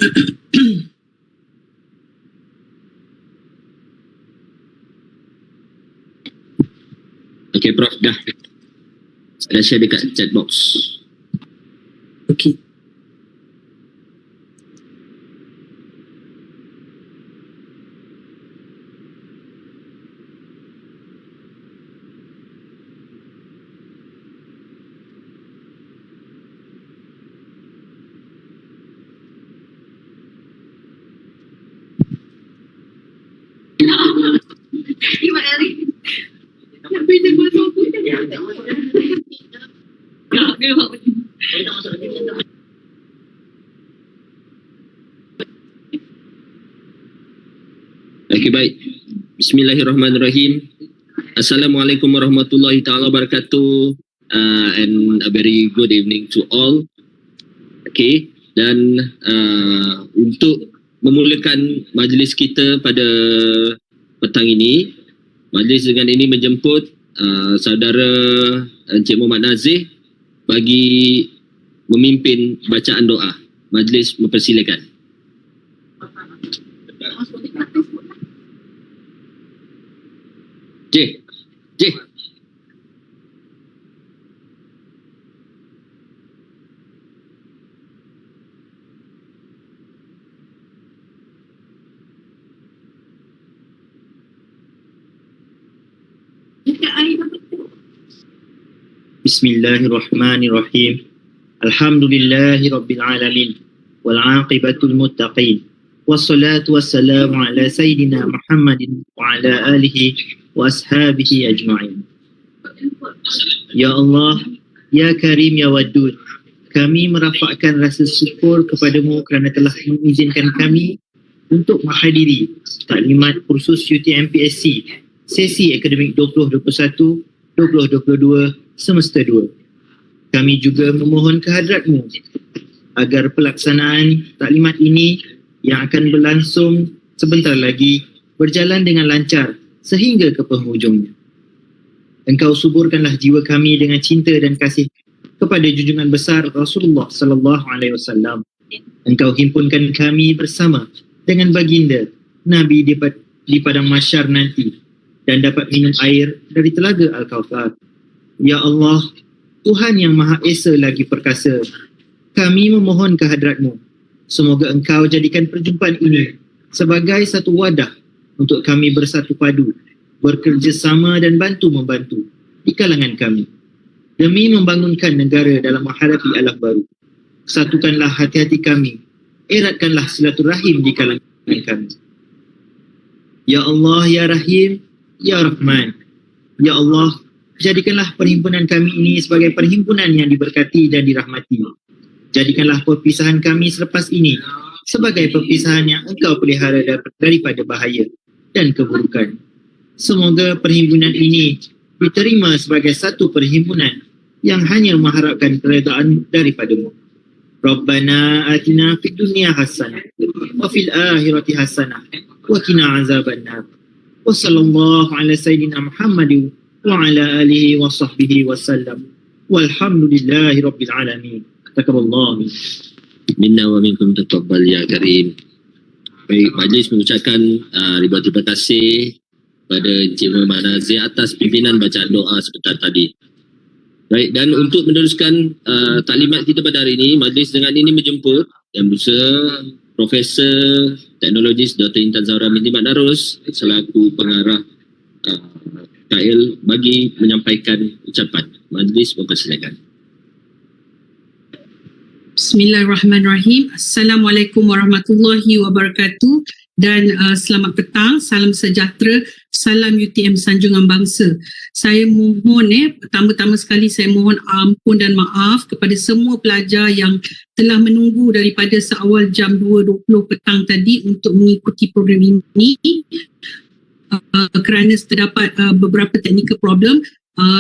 Okay, Prof, dah. Saya share dekat chat box. Okey. Okay, baik. Bismillahirrahmanirrahim. Assalamualaikum warahmatullahi taala wabarakatuh. And a very good evening to all. Okay, dan untuk memulakan majlis kita pada petang ini, majlis dengan ini menjemput saudara Encik Muhammad Nazih bagi memimpin bacaan doa. Majlis mempersilakan. J. Bismillahirrahmanirrahim. Alhamdulillahi rabbil alamin. Wal aqibatul muttaqin. Wassalatu wassalamu ala sayyidina Muhammadin wa ala alihi wa ashabihi ajma'in. Ya Allah, Ya Karim, Ya Wadud, kami merapatkan rasa syukur kepadamu kerana telah mengizinkan kami untuk menghadiri taklimat kursus Utmpsc sesi akademik 2021-2022 semester 2. Kami juga memohon kehadratmu agar pelaksanaan taklimat ini yang akan berlangsung sebentar lagi berjalan dengan lancar sehingga ke penghujungnya. Engkau suburkanlah jiwa kami dengan cinta dan kasih kepada junjungan besar Rasulullah sallallahu alaihi wasallam. Engkau himpunkan kami bersama dengan baginda Nabi di padang mahsyar nanti dan dapat minum air dari telaga Al-Kautsar. Ya Allah, Tuhan yang Maha Esa lagi perkasa, kami memohon kehadratmu. Semoga engkau jadikan perjumpaan ini sebagai satu wadah untuk kami bersatu padu, bekerjasama dan bantu-membantu di kalangan kami demi membangunkan negara dalam menghadapi alam baru. Satukanlah hati-hati kami, eratkanlah silaturahim di kalangan kami. Ya Allah, Ya Rahim, Ya Rahman. Ya Allah, jadikanlah perhimpunan kami ini sebagai perhimpunan yang diberkati dan dirahmati. Jadikanlah perpisahan kami selepas ini sebagai perpisahan yang engkau pelihara daripada bahaya dan keburukan. Semoga perhimpunan ini diterima sebagai satu perhimpunan yang hanya mengharapkan keredaan daripadamu. Rabbana atina fid dunya hasanah wa fil akhirati hasanah wa qina azabannar. Wa sallallahu ala sayyidina Muhammadin wa ala alihi wa sahbihi wa sallam. Walhamdulillahi rabbil alamin. Taqabbalallahu Minna wa minkum taqabbal ya Karim. Baik, majlis mengucapkan ribuan terima kasih pada Encik Muhammad Nazih atas pimpinan bacaan doa sebentar tadi. Baik, dan untuk meneruskan taklimat kita pada hari ini, majlis dengan ini menjemput Yang Besar Profesor Teknologis Dr. Intan Zahra binti Mat Narus selaku pengarah KL bagi menyampaikan ucapan. Majlis mempersilakan. Bismillahirrahmanirrahim. Assalamualaikum warahmatullahi wabarakatuh dan selamat petang, salam sejahtera, salam UTM Sanjungan Bangsa. Saya mohon pertama-tama sekali saya mohon ampun dan maaf kepada semua pelajar yang telah menunggu daripada seawal jam 2.20 petang tadi untuk mengikuti program ini kerana terdapat beberapa technical problem.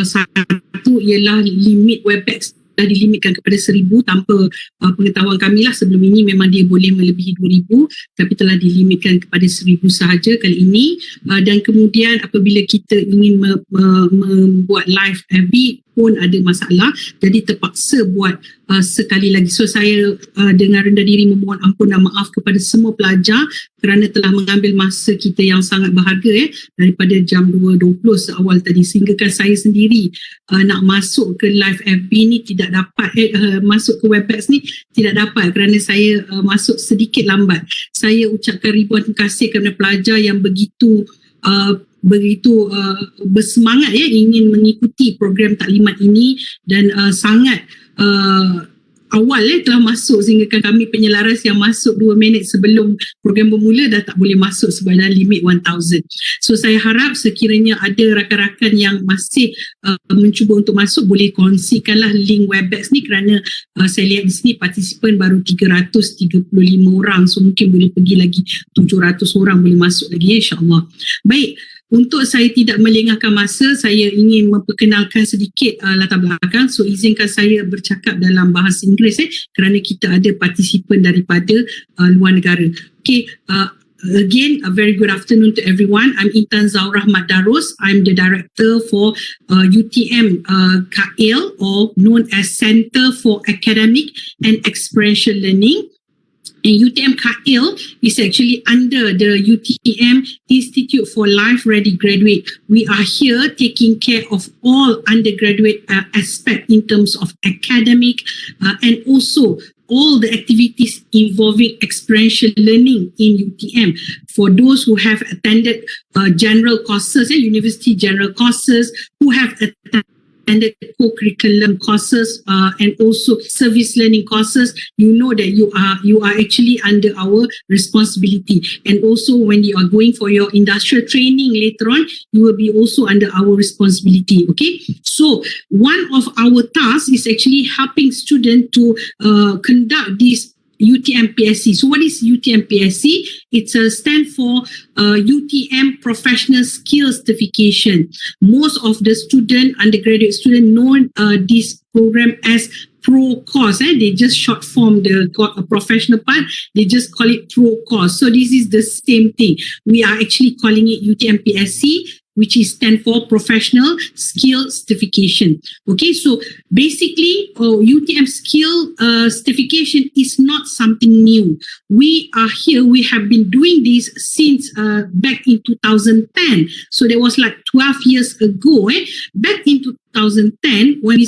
Satu ialah limit Webex dah dilimitkan kepada 1,000 tanpa pengetahuan kami lah. Sebelum ini memang dia boleh melebihi 2,000 tapi telah dilimitkan kepada 1,000 sahaja kali ini. Dan kemudian apabila kita ingin membuat live every pun ada masalah, jadi terpaksa buat sekali lagi. So saya dengan rendah diri memohon ampun dan maaf kepada semua pelajar kerana telah mengambil masa kita yang sangat berharga daripada jam 2.20 seawal tadi, sehingga kan saya sendiri nak masuk ke live FB ni tidak dapat, masuk ke Webex ni tidak dapat kerana saya masuk sedikit lambat. Saya ucapkan ribuan terima kasih kepada pelajar yang begitu bersemangat ingin mengikuti program taklimat ini dan sangat awal telah masuk, sehingga kami penyelaras yang masuk 2 minit sebelum program bermula dah tak boleh masuk sebab dah limit 1000. So saya harap sekiranya ada rakan-rakan yang masih mencuba untuk masuk, boleh kongsikanlah link Webex ni kerana saya lihat di sini partisipan baru 335 orang, so mungkin boleh pergi lagi 700 orang boleh masuk lagi insya-Allah. Baik, untuk saya tidak melengahkan masa, saya ingin memperkenalkan sedikit latar belakang. So izinkan saya bercakap dalam bahasa Inggeris kerana kita ada partisipan daripada luar negara. Okay, again, a very good afternoon to everyone. I'm Intan Zaurah Madarus. I'm the director for UTM or known as Center for Academic and Experiential Learning. And UTM is actually under the UTM Institute for Life Ready Graduate. We are here taking care of all undergraduate aspect in terms of academic and also all the activities involving experiential learning in UTM. For those who have attended general courses, university general courses, who have attended co-curriculum courses and also service learning courses, you know that you are actually under our responsibility. And also when you are going for your industrial training later on, you will be also under our responsibility. Okay, so one of our tasks is actually helping students to conduct this Utmpsc. So what is Utmpsc? It's a stand for UTM Professional Skills Certification. Most of the undergraduate student know this program as pro course. They just short form the professional part, they just call it pro course. So this is the same thing. We are actually calling it UTMPSC, which is stand for Professional Skill Certification. Okay, so basically UTM Skill Certification is not something new. We are here, we have been doing this since back in 2010. So that was like 12 years ago. Back in 2010, when we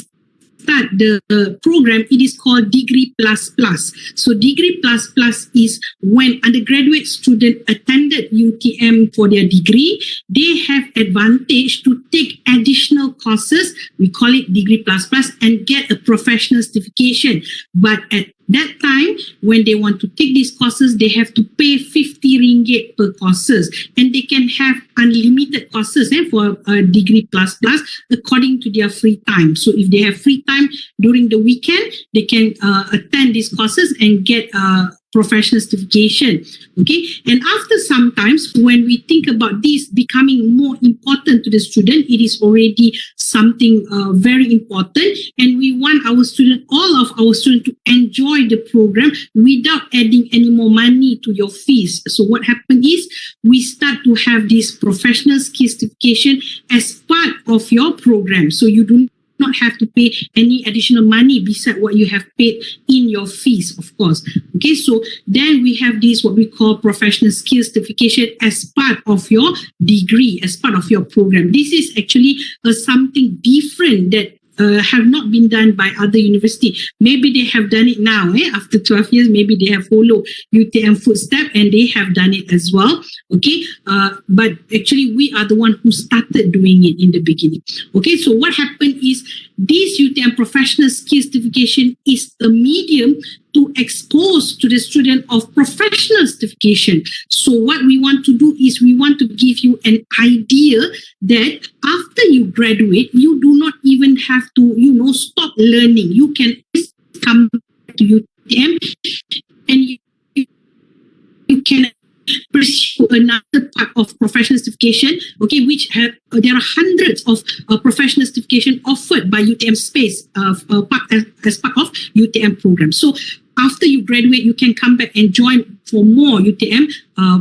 start the program, it is called Degree Plus Plus. So Degree Plus Plus is when undergraduate student attended UTM for their degree, they have advantage to take additional courses, we call it Degree Plus Plus, and get a professional certification. But at that time, when they want to take these courses, they have to pay 50 ringgit per courses, and they can have unlimited courses for Degree Plus Plus according to their free time. So if they have free time during the weekend, they can attend these courses and get professional certification. Okay, and after sometimes when we think about this becoming more important to the student, it is already something very important, and we want our student, all of our students, to enjoy the program without adding any more money to your fees. So what happened is we start to have this professional skill certification as part of your program, so you do not have to pay any additional money beside what you have paid in your fees, of course. Okay, so then we have this what we call professional skill certification as part of your degree, as part of your program. This is actually something different that have not been done by other university. Maybe they have done it now, after 12 years, maybe they have followed UTM footstep and they have done it as well. Okay, but actually we are the one who started doing it in the beginning. Okay, so what happened is this UTM professional skill certification is a medium to expose to the student of professional certification. So what we want to do is we want to give you an idea that after you graduate, you do not even have to, stop learning. You can come to UTM and you can pursue another part of professional certification, okay, which there are hundreds of professional certification offered by UTM Space as part of UTM program. So after you graduate, you can come back and join for more UTM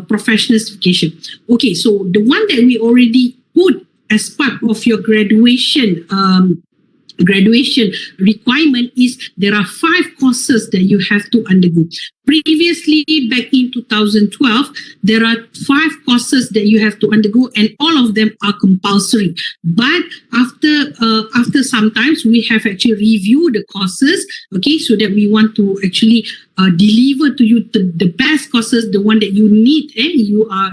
professional certification. Okay, so the one that we already put as part of your graduation graduation requirement is there are 5 courses that you have to undergo. Previously, back in 2012, there are 5 courses that you have to undergo, and all of them are compulsory. But after some times, we have actually reviewed the courses, okay, so that we want to actually deliver to you the best courses, the one that you need, you are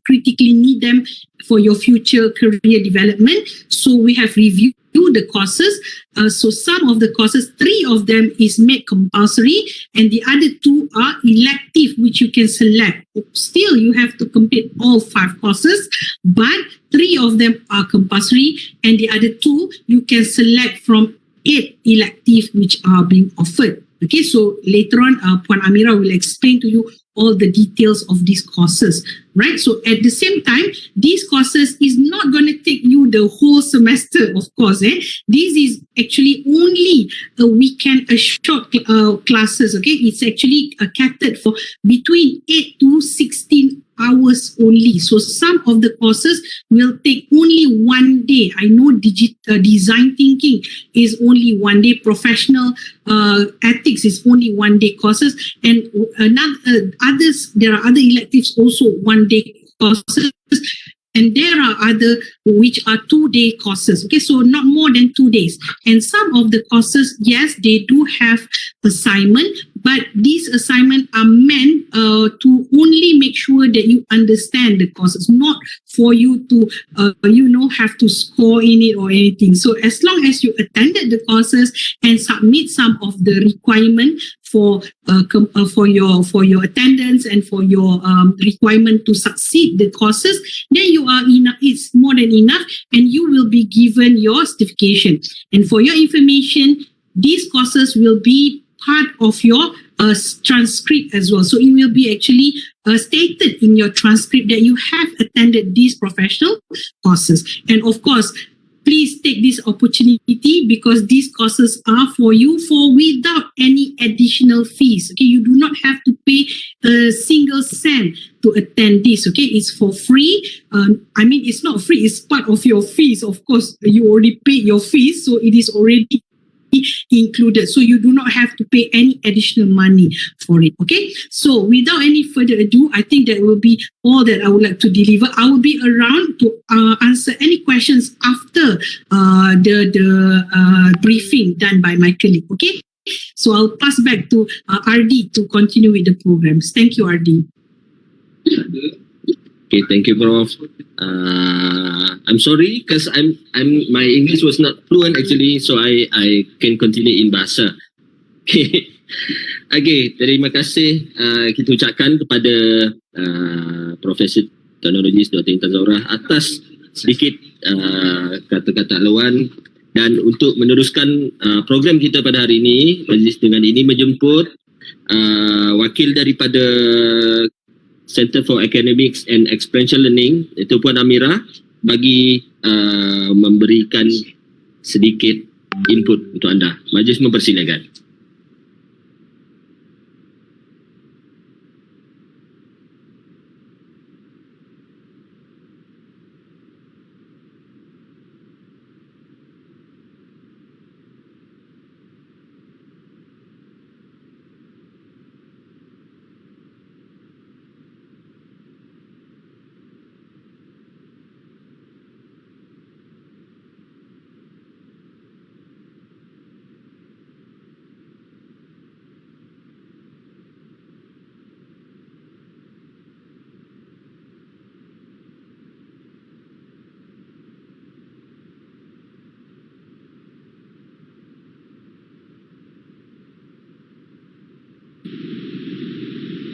critically need them for your future career development. So we have reviewed the courses. So some of the courses, 3 of them is made compulsory, and the other 2 are elective, which you can select. Still, you have to complete all 5 courses, but 3 of them are compulsory, and the other 2 you can select from 8 elective which are being offered. Okay, so later on, Puan Amira will explain to you all the details of these courses, right? So at the same time, these courses is not going to take you the whole semester, of course. This is actually only a weekend, a short classes, okay? It's actually catered for between 8 to 16 hours only. So some of the courses will take only 1 day. I know design thinking is only 1 day, professional ethics is only 1 day courses, and there are other electives also 1 day courses, and there are other which are 2 day courses. Okay, so not more than 2 days. And some of the courses, yes, they do have assignment, but these assignments are meant to only make sure that you understand the courses, not for you to have to score in it or anything. So as long as you attended the courses and submit some of the requirement for your attendance and for your requirement to succeed the courses, then you are enough. It's more than enough, and you will be given your certification. And for your information, these courses will be part of your transcript as well. So it will be actually stated in your transcript that you have attended these professional courses. And of course, please take this opportunity because these courses are for you for without any additional fees. Okay, you do not have to pay a single cent to attend this. Okay, it's for free. It's not free, it's part of your fees. Of course, you already paid your fees, so it is already included, so you do not have to pay any additional money for it. Okay, so without any further ado, I think that will be all that I would like to deliver. I will be around to answer any questions after the briefing done by my colleague. Okay, so I'll pass back to RD to continue with the programs. Thank you, RD. Okay, thank you, Prof. I'm sorry because my English was not fluent actually, so I can continue in bahasa. Okay, terima kasih kita ucapkan kepada Profesor Teknologis Dr. Intan Zaurah atas sedikit kata-kata lawan, dan untuk meneruskan program kita pada hari ini, majlis dengan ini menjemput wakil daripada Center for Academics and Experiential Learning, iaitu Puan Amira, bagi memberikan sedikit input untuk anda. Majlis mempersilakan.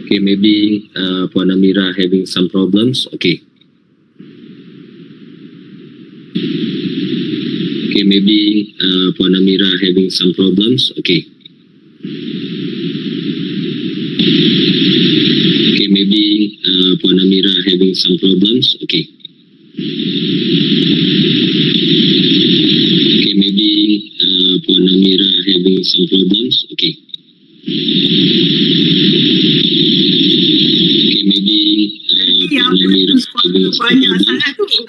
Okay, maybe Puan Amira having some problems. Okay. Okay, maybe Puan Amira having some problems. Okay. Okay, maybe Puan Amira having some problems. Okay. Okay, maybe Puan Amira having some problems. Okay. Banyak sangat tu.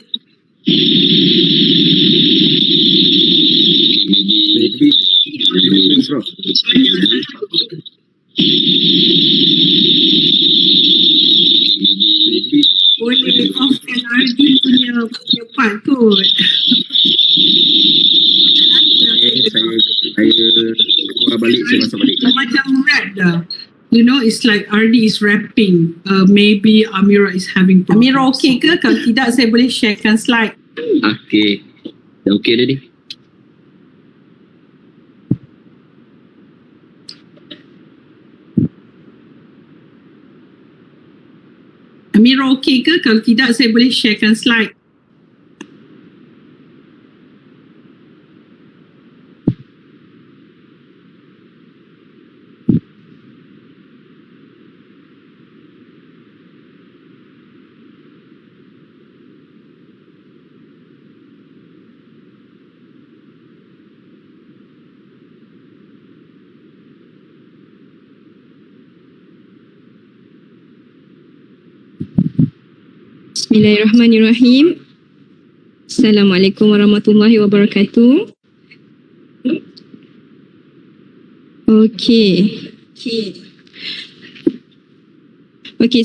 Boleh offkan RD punya part kot. Saya keluar balik, saya masuk balik. Macam rap dah. You know, it's like RD is rapping. Maybe Amira is having problems. Amira okay ke? Kalau tidak, saya boleh sharekan slide. Okay. Dah okay dah ni? Amira okay ke? Kalau tidak, saya boleh sharekan slide. Bismillahirrahmanirrahim. Assalamualaikum warahmatullahi wabarakatuh. Okay,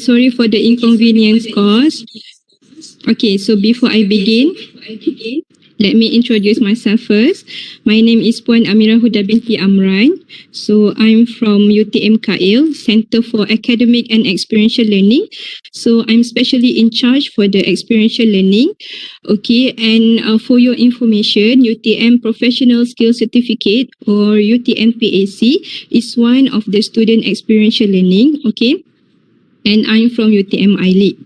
sorry for the inconvenience caused. Okay, so before I begin, let me introduce myself first. My name is Puan Amira Huda binti Amran. So I'm from UTMKL, Center for Academic and Experiential Learning. So I'm specially in charge for the experiential learning. Okay, and for your information, UTM Professional Skills Certificate or Utmpsc is one of the student experiential learning. Okay, and I'm from UTM ILEAD.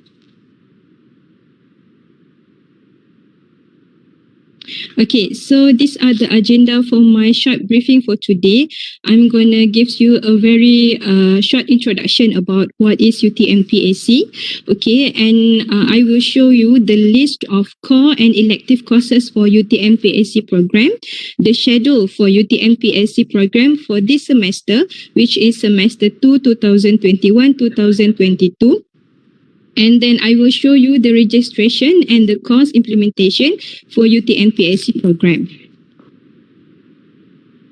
Okay, so these are the agenda for my short briefing for today. I'm going to give you a very short introduction about what is UTMPAC. Okay, and I will show you the list of core and elective courses for UTMPAC program, the schedule for UTMPAC program for this semester, which is semester 2, 2021-2022. And then I will show you the registration and the course implementation for UTMPSC program.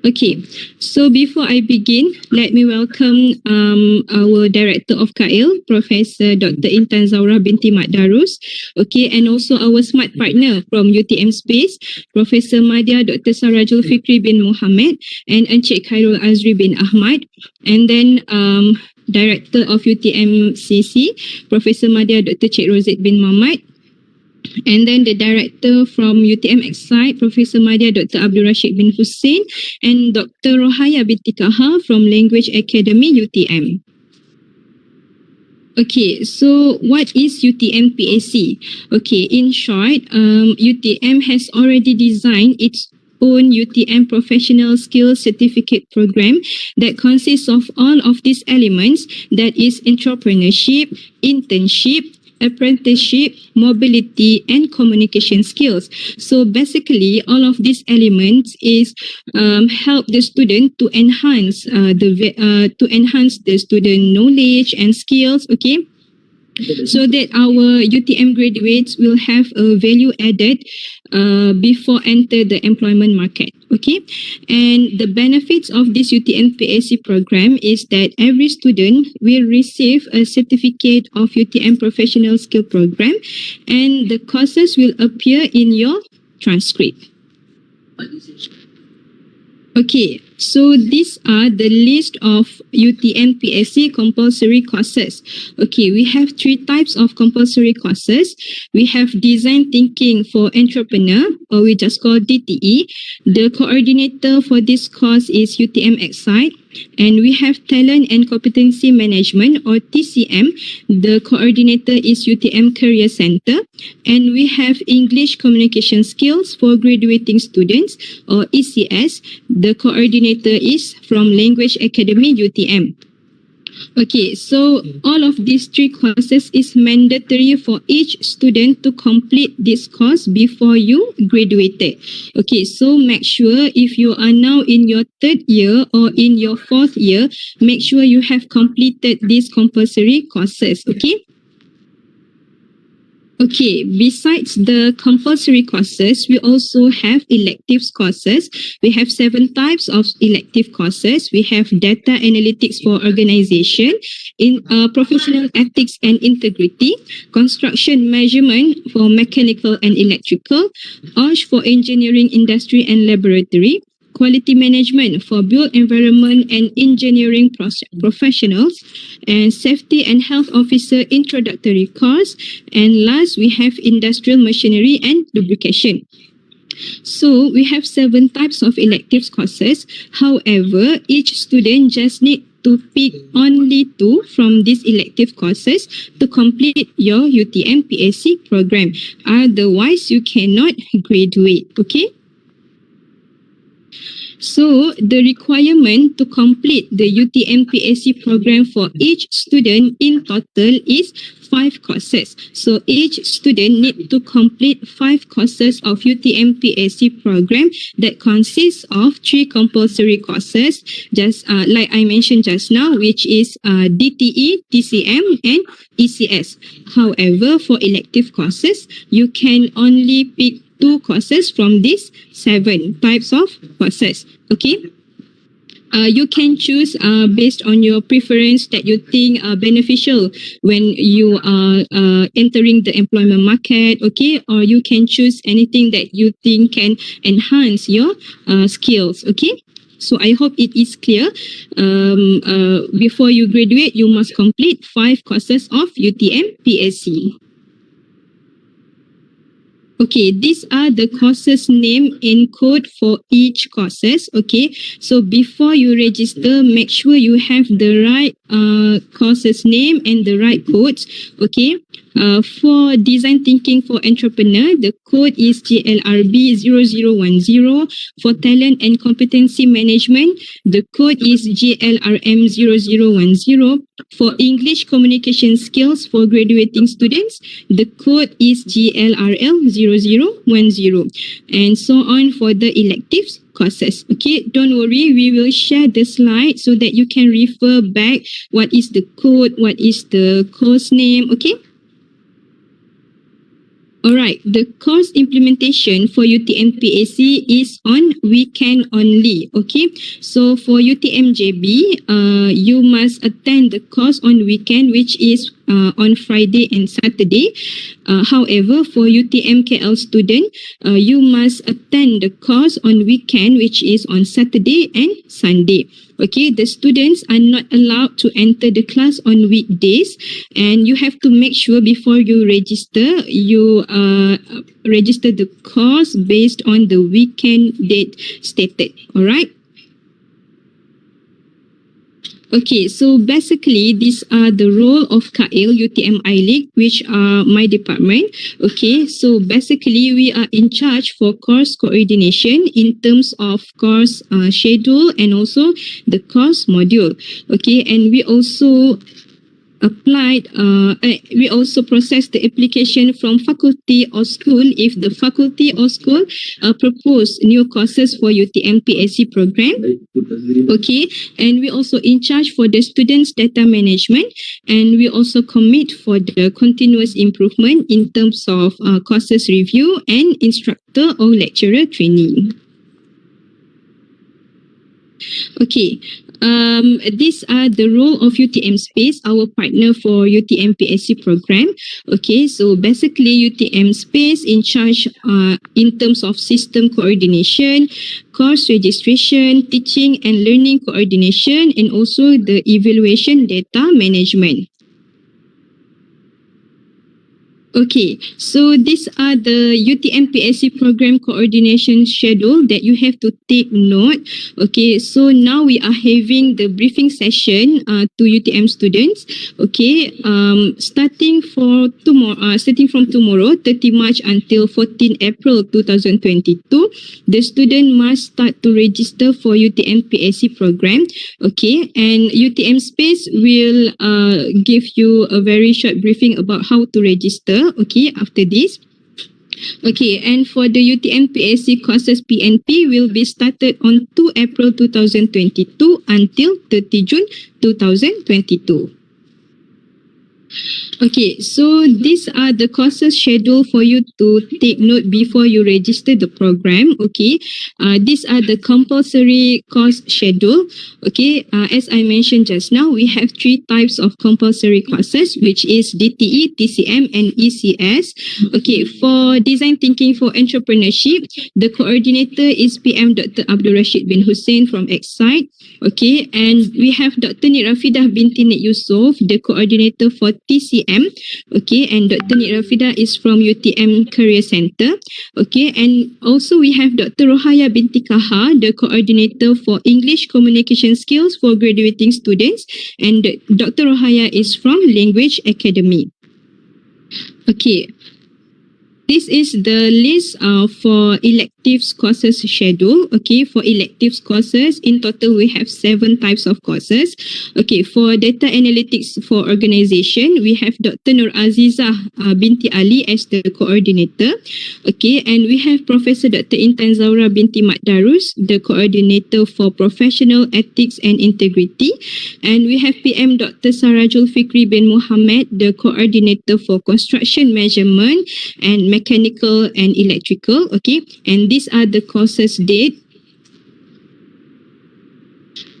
Okay, so before I begin, let me welcome our Director of KAIL, Professor Dr. Intan Zaura binti Mat Darus. Okay, and also our smart partner from UTM Space, Professor Madya Dr. Sarajul Fikri bin Muhammad and Encik Khairul Azri bin Ahmad. And then Director of Utmpsc, Professor Madya Dr. Cik Rozid bin Muhammad. And then the Director from Utmcc, Professor Madya Dr. Abdul Rashid bin Hussein and Dr. Rohaya binti Kaha from Language Academy UTM. Okay, so what is UTMPAC? Okay, in short, UTM has already designed its own UTM Professional Skills Certificate program that consists of all of these elements, that is entrepreneurship, internship, apprenticeship, mobility, and communication skills. So basically, all of these elements is help the student to enhance the student knowledge and skills. Okay, so that our UTM graduates will have a value added before enter the employment market. Okay, and the benefits of this UTMPAC program is that every student will receive a certificate of UTM Professional Skill Program, and the courses will appear in your transcript. Okay, so these are the list of UTMPSC compulsory courses. Okay, we have 3 types of compulsory courses. We have design thinking for entrepreneur, or we just call DTE. The coordinator for this course is UTMXI. And we have talent and competency management, or TCM. The coordinator is UTM Career Center. And we have English communication skills for graduating students, or ECS. The coordinator is from Language Academy UTM. Okay, so all of these 3 courses is mandatory for each student to complete this course before you graduated. Okay, so make sure if you are now in your 3rd year or in your 4th year, make sure you have completed these compulsory courses. Okay. Okay, besides the compulsory courses, we also have electives courses. We have 7 types of elective courses. We have data analytics for organization, in professional ethics and integrity, construction measurement for mechanical and electrical, OSH for engineering, industry and laboratory, quality management for built environment and engineering professionals, and safety and health officer introductory course, and last we have industrial machinery and lubrication. So we have 7 types of electives courses. However, each student just need to pick only 2 from these elective courses to complete your UTMPSC program. Otherwise, you cannot graduate. Okay? So, the requirement to complete the UTMPSC program for each student in total is 5 courses. So, each student need to complete 5 courses of UTMPSC program that consists of 3 compulsory courses, just like I mentioned just now, which is DTE, TCM, and ECS. However, for elective courses, you can only pick 2 courses from these 7 types of courses. Okay. You can choose based on your preference that you think are beneficial when you are entering the employment market. Okay, or you can choose anything that you think can enhance your skills. Okay. So I hope it is clear. Before you graduate, you must complete 5 courses of UTMPSC. Okay, these are the courses name and code for each courses. Okay, so before you register, make sure you have the right courses name and the right codes. Okay, for design thinking for entrepreneur, the code is GLRB 0010. For talent and competency management, the code is GLRM 0010. For English communication skills for graduating students, the code is GLRL 0010, and so on for the electives courses. Okay, don't worry, we will share the slide so that you can refer back what is the code, what is the course name. Okay. Alright, the course implementation for UTMPSC is on weekend only. Okay, so for UTMJB, you must attend the course on weekend, which is on Friday and Saturday. However, for UTMKL student, you must attend the course on weekend, which is on Saturday and Sunday. Okay, the students are not allowed to enter the class on weekdays, and you have to make sure before you register, you register the course based on the weekend date stated. All right. Okay, so basically these are the role of KAIL, UTM iLeague, which are my department. Okay, so basically we are in charge for course coordination in terms of course schedule and also the course module. Okay, and we also we also process the application from faculty or school if the faculty or school propose new courses for UTMPSC program. Okay, and we also in charge for the students' data management, and we also commit for the continuous improvement in terms of courses review and instructor or lecturer training. Okay. These are the role of UTMsc, our partner for UTMPSC program. Okay, so basically UTMsc in charge in terms of system coordination, course registration, teaching and learning coordination, and also the evaluation data management. Okay, so these are the UTMPSC program coordination schedule that you have to take note. Okay, so now we are having the briefing session to UTM students. Okay, starting from tomorrow, 30 March until 14 April 2022, the student must start to register for UTMPSC program. Okay, and UTM Space will give you a very short briefing about how to register. Okay, after this. Okay, and for the UTMPSC courses PNP will be started on 2 April 2022 until 30 June 2022. Okay, so these are the courses scheduled for you to take note before you register the program. Okay, these are the compulsory course schedule. Okay, as I mentioned just now, we have 3 types of compulsory courses, which is DTE, TCM, and ECS. Okay, for design thinking for entrepreneurship, the coordinator is PM Dr. Abdul Rashid bin Hussein from Excite. Okay, and we have Dr. Nik Rafidah binti Nik Yusof, the coordinator for TCM. Okay, and Dr. Nik Rafidah is from UTM Career Center. Okay, and also we have Dr. Rohaya binti Kaha, the coordinator for English Communication Skills for graduating students, and Dr. Rohaya is from Language Academy. Okay. This is the list for electives courses schedule. Okay, for electives courses, in total we have 7 types of courses. Okay, for data analytics for organization, we have Dr. Nur Azizah binti Ali as the coordinator. Okay, and we have Professor Dr. Intan Zaura binti Mat Darus, the coordinator for professional ethics and integrity. And we have PM Dr. Sarajul Fikri bin Muhammad, the coordinator for construction measurement and mechanical and electrical. Okay, and these are the courses date.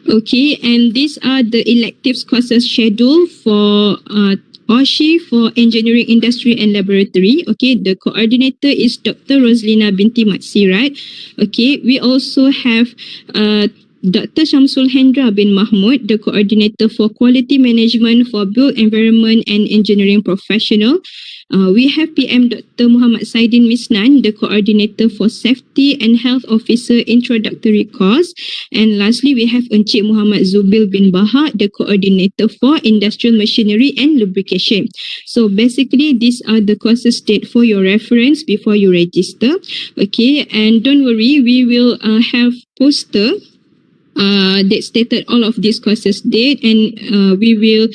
Okay, and these are the electives courses schedule for OSHI for engineering industry and laboratory. Okay, the coordinator is Dr. Roslina binti Mat Sirat. Okay, we also have Dr. Shamsul Hendra bin Mahmud, the coordinator for quality management for built environment and engineering professional. We have PM Dr. Muhammad Saidin Misnan, the coordinator for safety and health officer introductory course. And lastly, we have Encik Muhammad Zubil bin Baha, the coordinator for industrial machinery and lubrication. So basically, these are the courses date for your reference before you register. Okay, and don't worry, we will have poster that stated all of these courses date, and we will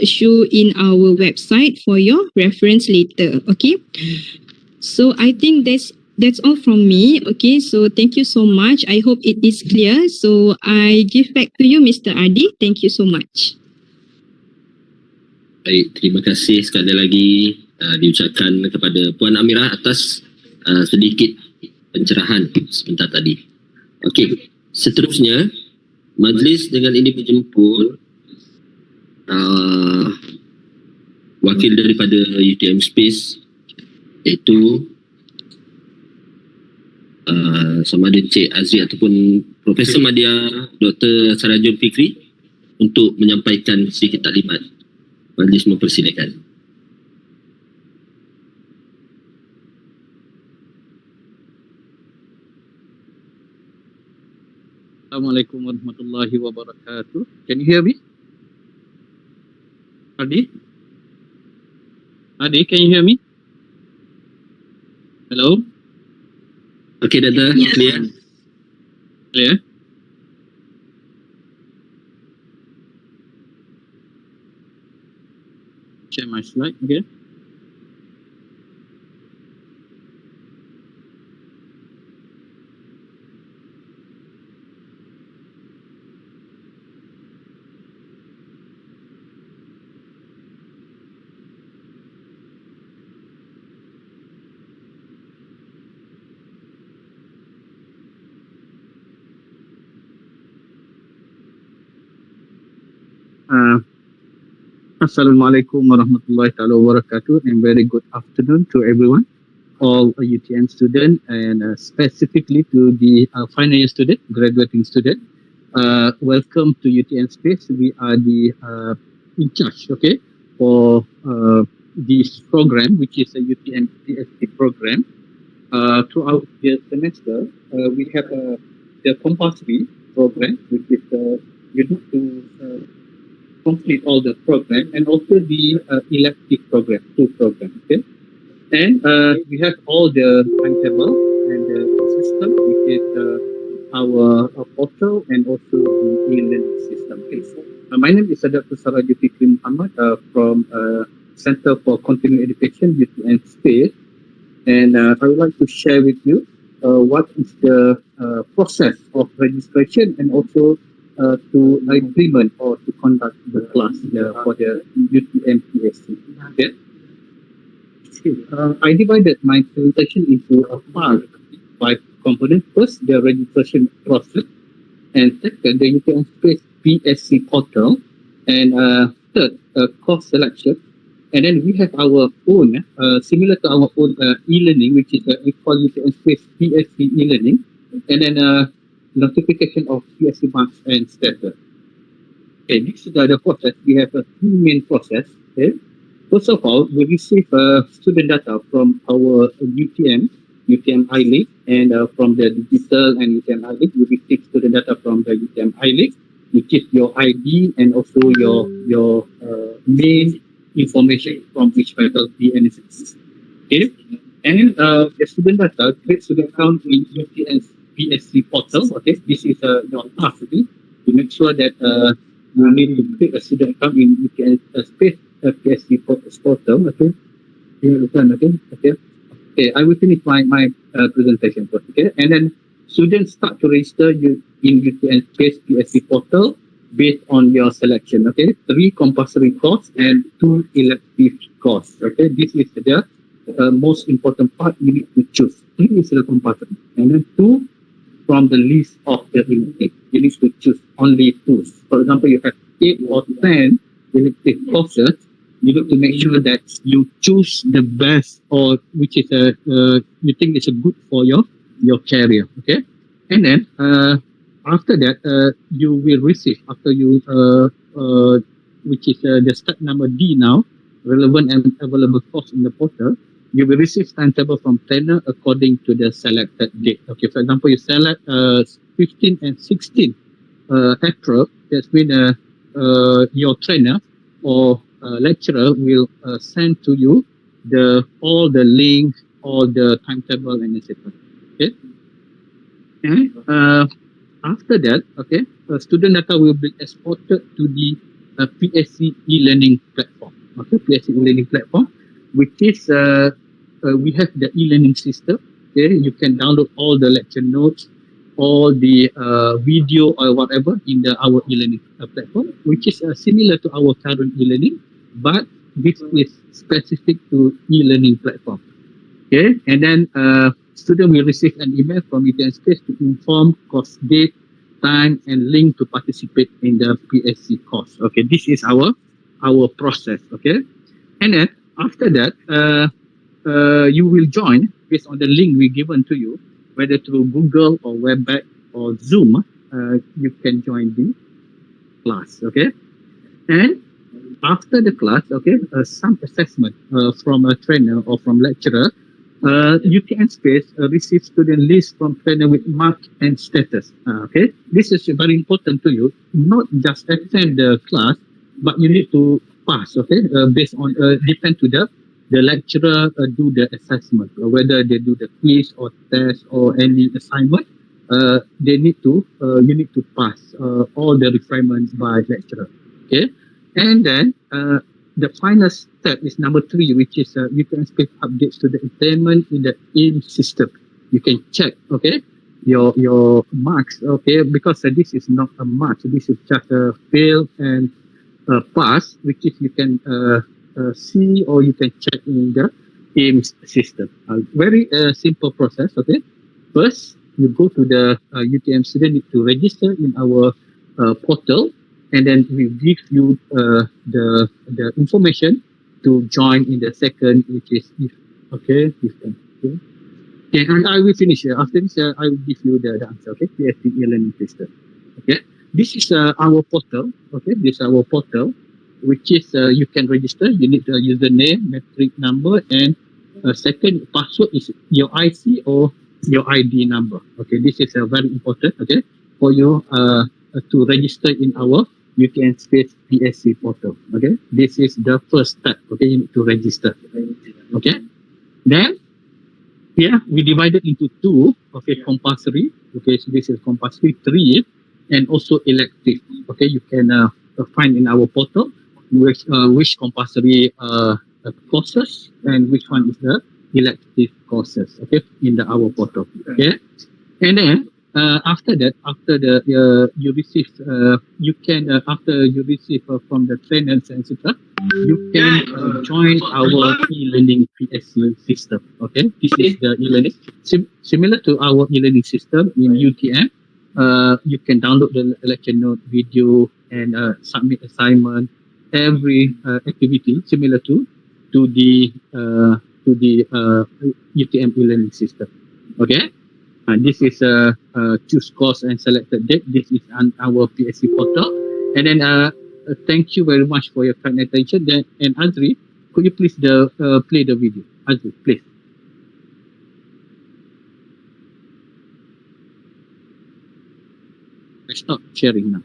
show in our website for your reference later. Okay, so I think that's all from me. Okay, so thank you so much. I hope it is clear. So I give back to you, Mr. Adi. Thank you so much. Baik, terima kasih sekali lagi diucapkan kepada Puan Amirah atas sedikit pencerahan sebentar tadi. Okey, seterusnya majlis dengan ini menjemput wakil daripada Utmpsc, iaitu sama ada Encik Azri ataupun Profesor Madya Dr. Sarajul Fikri untuk menyampaikan sedikit taklimat. Majlis mempersilakan. Assalamualaikum warahmatullahi wabarakatuh. Can you hear me? Adi? Adi, can you hear me? Hello? Okay, Dada, Yes. clear? Clear? Share my slide, okay? Assalamualaikum warahmatullahi wabarakatuh, and very good afternoon to everyone, all UTM students, and specifically to the final year student, graduating student. Welcome to UTM Space. We are the in charge, okay, for this program, which is a UTM PSC program. Throughout the semester, we have the compulsory program, which is you need to complete all the program, and also the elective program, 2 programs, okay? And we have all the timetable and the system, which is our portal and also the e-learning system. Okay, so, my name is Dr. Sarajul Fikri Muhammad from Center for Continuing Education, UTM Space, and I would like to share with you what is the process of registration and also to agreement or to conduct the class for the UTMPSC. Okay. I divided my presentation into five components. First, the registration process, and second, the UTMPSC PSC portal, and third, course selection. And then we have our own, similar to our own e-learning, which is we call UTMPSC PSC e-learning, and then notification of PSC marks and status. Okay, this is the process. We have a two main process. Okay. First of all, we receive student data from our UTM iLeague, and from the digital and UTM iLeague, we receive student data from the UTM iLeague, which is your ID and also your main information from each faculty and institution. Okay, and the student data, create student account in UTM PSC portal. Okay, this is your task. Okay, to make sure that you need to create a student account in UTM space. PSC portal. Okay. Okay. I will finish my presentation first. Okay. And then students start to register in UTM Space PSC portal based on your selection. Okay. 3 compulsory courses and 2 elective courses. Okay. This is the most important part you need to choose. 3 is the compulsory, and then 2 from the list of the elective. You need to choose only 2. For example, you have 8 or 10 elective courses. You need to make sure that you choose the best, or which is you think is good for your career. Okay, and then after that you will receive, after you which is the step number D now, relevant and available course in the portal. You will receive timetable from trainer according to the selected date. Okay, for example, you select 15 and 16 April. That means your trainer or lecturer will send to you all the links, all the timetable, and etc. Okay. And after that, okay, student data will be exported to the PSC e-learning platform. Okay, PSC e-learning platform, which is we have the e-learning system. Okay, you can download all the lecture notes, all the video or whatever in our e-learning platform, which is similar to our current e-learning, but this is specific to e-learning platform. Okay, and then student will receive an email from UTM Space to inform course date, time, and link to participate in the PSC course. Okay, this is our process. Okay, and then after that, you will join based on the link we given to you, whether through Google or Webex or Zoom. You can join the class. Okay, and after the class, okay, some assessment from a trainer or from lecturer. UTM Space receives student list from trainer with mark and status. Okay, this is very important to you. Not just attend the class, but you need to pass. Okay, based on depend to the lecturer do the assessment, whether they do the quiz or test or any assignment. They need to you need to pass all the requirements by lecturer. Okay, and then the final step is number 3, which is UTM Space updates to the attainment in the AIM system. You can check, okay, your marks, okay, because this is not a mark, this is just a fail and pass, which is you can see or you can check in the AIM system. Very simple process, okay. First, you go to the UTM student need to register in our portal, and then we give you the information to join in the second, which is okay. Okay, and I will finish here. After this, I will give you the answer. Okay, PSC e-learning system. Okay, this is our portal. Okay, this is our portal, which is you can register. You need a username, metric number, and second password is your IC or your ID number. Okay, this is very important. Okay, for you to register in our UTM Space PSC portal. Okay, this is the first step. Okay, you need to register. Okay, then here we divided into 2. Okay, compulsory. Okay, so this is compulsory 3, and also elective. Okay, you can find in our portal which compulsory courses and which one is the elective courses. Okay, in our portal. Okay, and then After that, after you receive, you can after you receive from the trainers etc., you can join our e-learning PSC system. Okay, this is the e-learning similar to our e-learning system in UTM. You can download the lecture note, video, and submit assignment. Every activity similar to the UTM e-learning system. Okay. This is choose course and selected date. This is on our PSC portal. And then thank you very much for your kind attention. Then, and Azri, could you please play the video? Azri, please. I stop sharing now.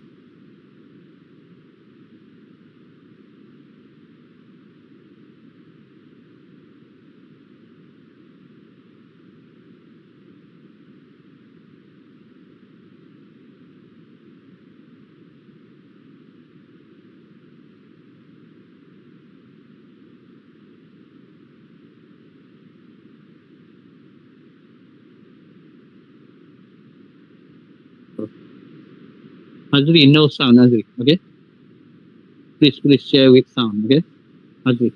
Azri, no sound, Azri. Okay. Please share with sound. Okay, Azri.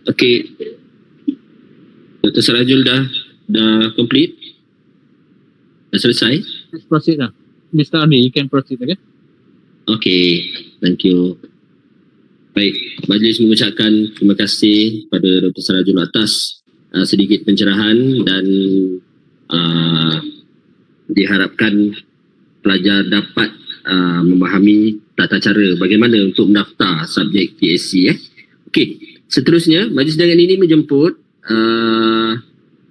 Okey. Dr. Sarajul dah complete? Dah selesai? Let's proceed now. Mr. Ardi, you can proceed. Okay. Okey, thank you. Baik, majlis mengucapkan terima kasih kepada Dr. Sarajul atas sedikit pencerahan dan diharapkan pelajar dapat memahami tata cara bagaimana untuk mendaftar subjek PSC. Okey, seterusnya majlis dengan ini menjemput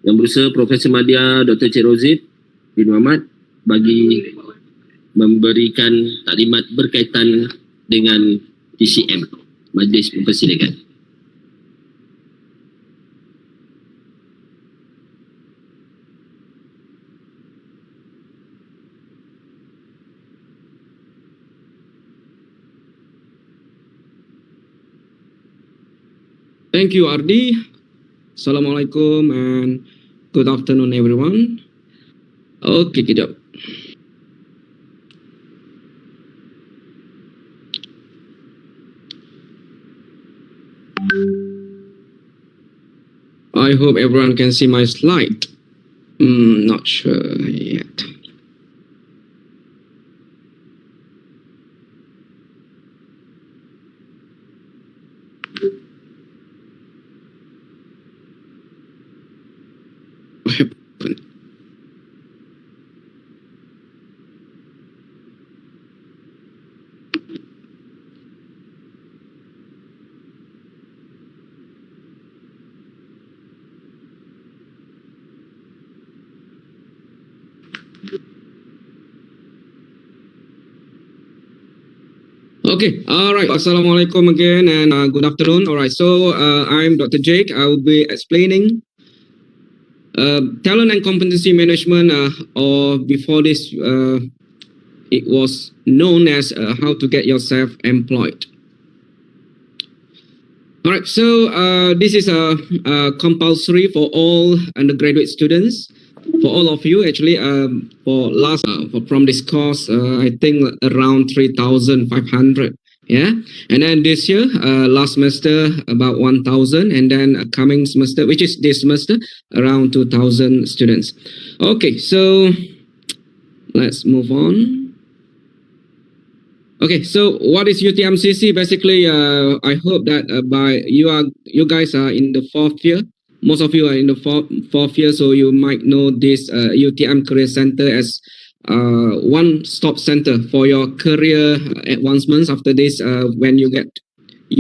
Yang Berusaha Profesor Madya Dr. Cik Rozid bin Muhammad bagi memberikan taklimat berkaitan dengan TCM. Majlis mempersilakan. Thank you, Ardi. Assalamualaikum and good afternoon, everyone. Okay, kejap. I hope everyone can see my slide. Not sure yet. What happened? Okay, all right. Assalamualaikum again and good afternoon. All right, so I'm Dr. Jake. I will be explaining talent and competency management, or before this, it was known as how to get yourself employed. All right, so this is a compulsory for all undergraduate students. For all of you, actually, from this course, I think around 3,500. Yeah, and then this year, last semester about 1,000, and then coming semester, which is this semester, around 2,000 students. Okay, so let's move on. Okay, so what is UTMCC? Basically, I hope that you guys are in the 4th year. Most of you are in the fourth year, so you might know this UTM Career Center as one-stop center for your career advancements. After this, when you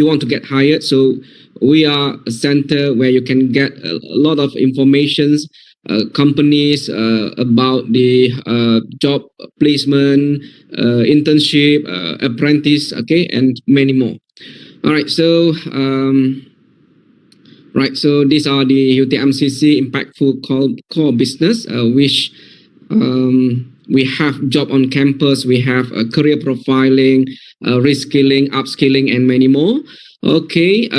want to get hired, so we are a center where you can get a lot of informations, companies about the job placement, internship, apprentice, okay, and many more. All right, so. Right, so these are the UTMCC impactful core business, which we have job on campus, we have career profiling, reskilling, upskilling, and many more. Okay,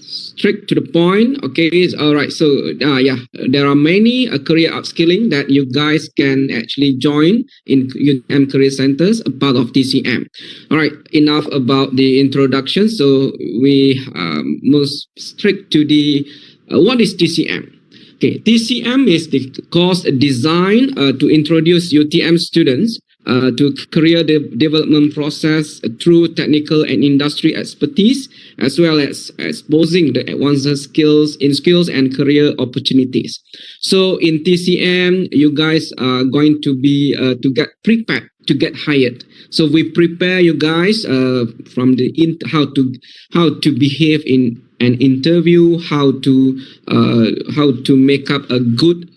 straight to the point. Okay, all right. So yeah, there are many career upskilling that you guys can actually join in UTM Career Centers, a part of TCM. All right, enough about the introduction. So we move straight to the what is TCM? Okay, TCM is the course designed to introduce UTM students to career development process through technical and industry expertise, as well as exposing the advanced skills and career opportunities. So in TCM, you guys are going to be to get prepared to get hired. So we prepare you guys from the how to behave in an interview, how to make up a good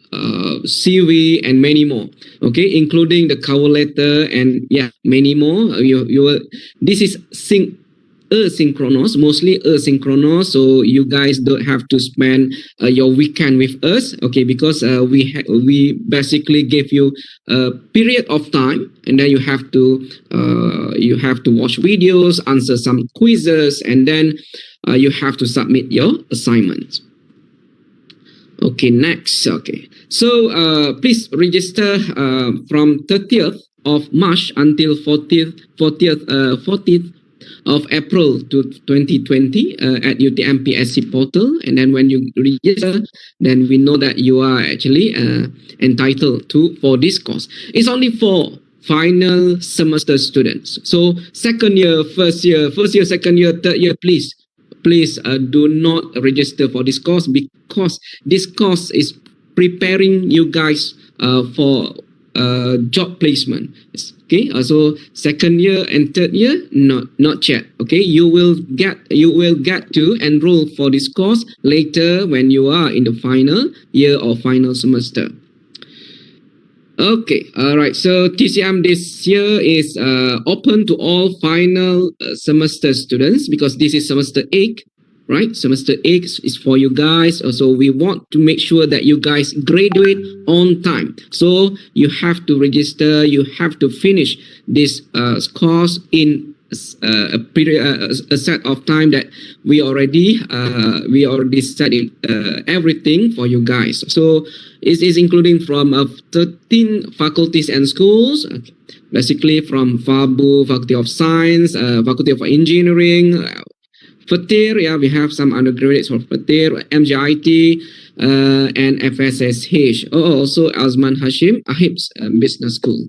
CV and many more. Okay, including the cover letter and yeah, many more. You will. This is asynchronous, mostly asynchronous. So you guys don't have to spend your weekend with us. Okay, because we basically give you a period of time, and then you have to watch videos, answer some quizzes, and then you have to submit your assignments. Okay, next. Okay, so please register from 30th of March until 40th of April to 2020 at Utmpsc portal. And then when you register, then we know that you are actually entitled for this course. It's only for final semester students. So second year, first year, second year, third year, please do not register for this course, because this course is preparing you guys for job placement. Okay, so second year and third year, not yet. Okay, you will get to enroll for this course later when you are in the final year or final semester. Okay, all right. So TCM this year is open to all final semester students, because this is semester 8, right? Semester 8 is for you guys. So we want to make sure that you guys graduate on time. So you have to register. You have to finish this course in a period, a set of time that we already set in everything for you guys. So it is including from 13 faculties and schools, basically from FABU, Faculty of Science, Faculty of Engineering, FATIR, yeah, we have some undergraduates for FATIR, MGIT, and FSSH. Oh, also Azman Hashim, AHIPS Business School.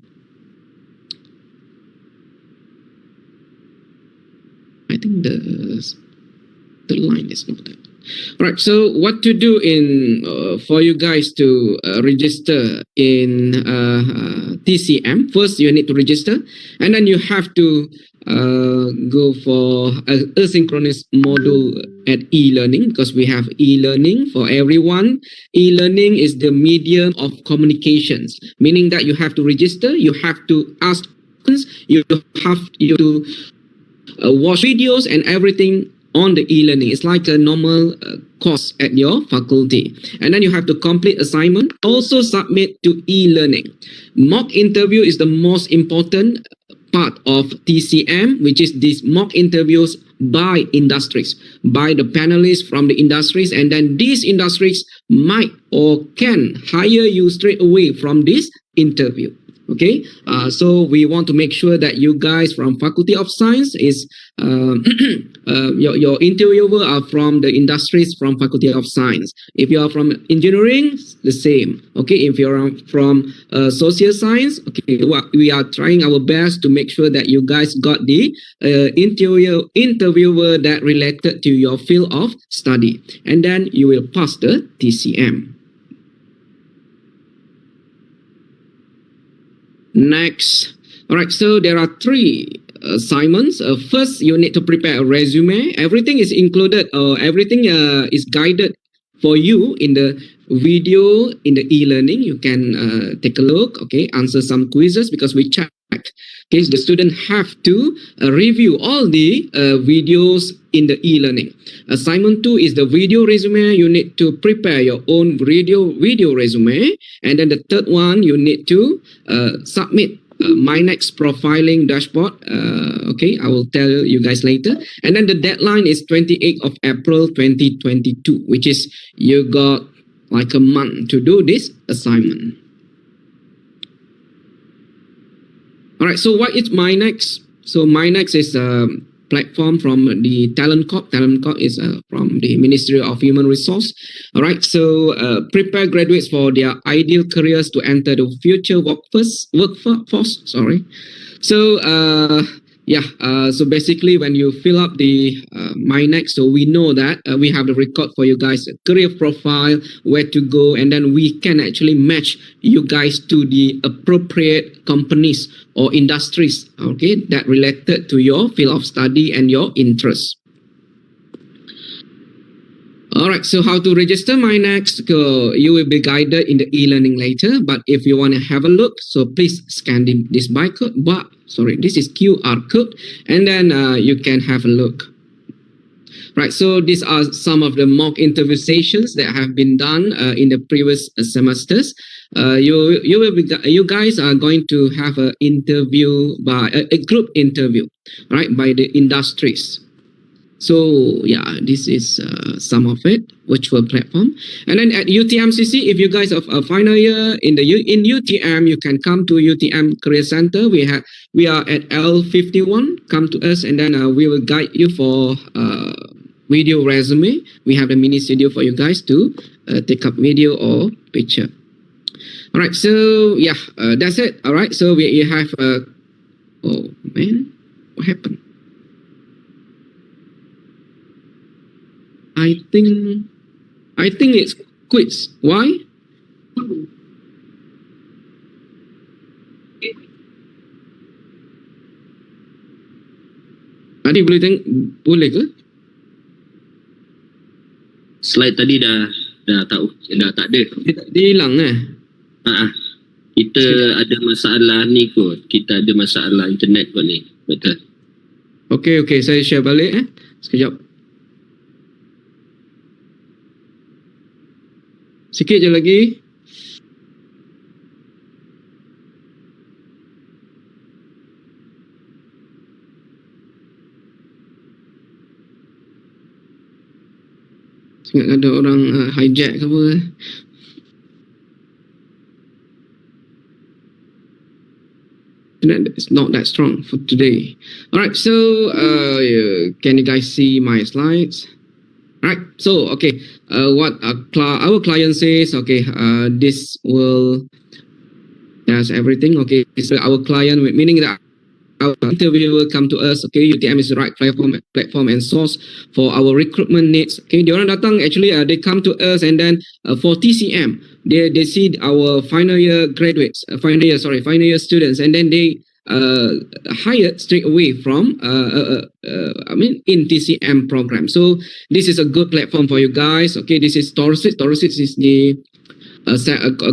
I think the line is not there. Right, so what to do in for you guys to register in TCM? First, you need to register, and then you have to go for an asynchronous module at e-learning, because we have e-learning for everyone. E-learning is the medium of communications, meaning that you have to register, you have to ask questions, you have to watch videos and everything on the e-learning. It's like a normal course at your faculty. And then you have to complete assignment, also submit to e-learning. Mock interview is the most important part of TCM, which is these mock interviews by industries, by the panelists from the industries, and then these industries might or can hire you straight away from this interview. Okay, so we want to make sure that you guys from Faculty of Science is your interviewer are from the industries from Faculty of Science. If you are from engineering, the same. Okay, if you are from social science, okay, we are trying our best to make sure that you guys got the interviewer that related to your field of study, and then you will pass the TCM. Next, all right, so there are 3 assignments. First, you need to prepare a resume. Everything is included, everything is guided for you in the video in the e-learning. You can take a look, okay, answer some quizzes, because we check. Okay, the student have to review all the videos in the e-learning. Assignment 2 is the video resume. You need to prepare your own video resume. And then the third one, you need to submit my next profiling dashboard. Okay, I will tell you guys later. And then the deadline is 28th of April 2022, which is you got like a month to do this assignment. All right, so what is MyNext? So MyNext is a platform from the Talent Corp. Talent Corp is from the Ministry of Human Resource. All right, so prepare graduates for their ideal careers to enter the future workforce. Sorry. So so basically when you fill up the MyNext, so we know that we have the record for you guys, a career profile, where to go, and then we can actually match you guys to the appropriate companies or industries, okay, that related to your field of study and your interests. All right, so how to register MyNext? You will be guided in the e-learning later, but if you want to have a look, so please scan this barcode. This is QR code, and then you can have a look. Right, so these are some of the mock interview sessions that have been done in the previous semesters. You guys are going to have an interview by a group interview, right, by the industries. So yeah, this is some of it, virtual platform. And then at UTMCC, if you guys are final year in UTM, you can come to UTM Career Center. We are at L51. Come to us, and then we will guide you for video resume. We have a mini studio for you guys to take up video or picture. All right, so yeah, that's it. All right, so we have oh man, what happened? I think it's quiz. Why? Adi boleh ke? Slide tadi dah tak ada. Dia hilang Kita ada masalah ni kot. Kita ada masalah internet kot ni. Betul. Okay, saya share balik sekejap. Sikit je lagi. Ingat ada orang hijack ke apa. internet is not that strong for today. All right, so can you guys see my slides? All right, so okay, what our client says, okay, this will, that's everything. Okay, so our client, meaning that our interviewer will come to us. Okay, UTM is the right platform and source for our recruitment needs. Okay, they orang datang, actually they come to us, and then for TCM, they see our final year graduates, final year students, and then they hired straight away from in TCM program. So this is a good platform for you guys. Okay, this is Torsit. Torsit is the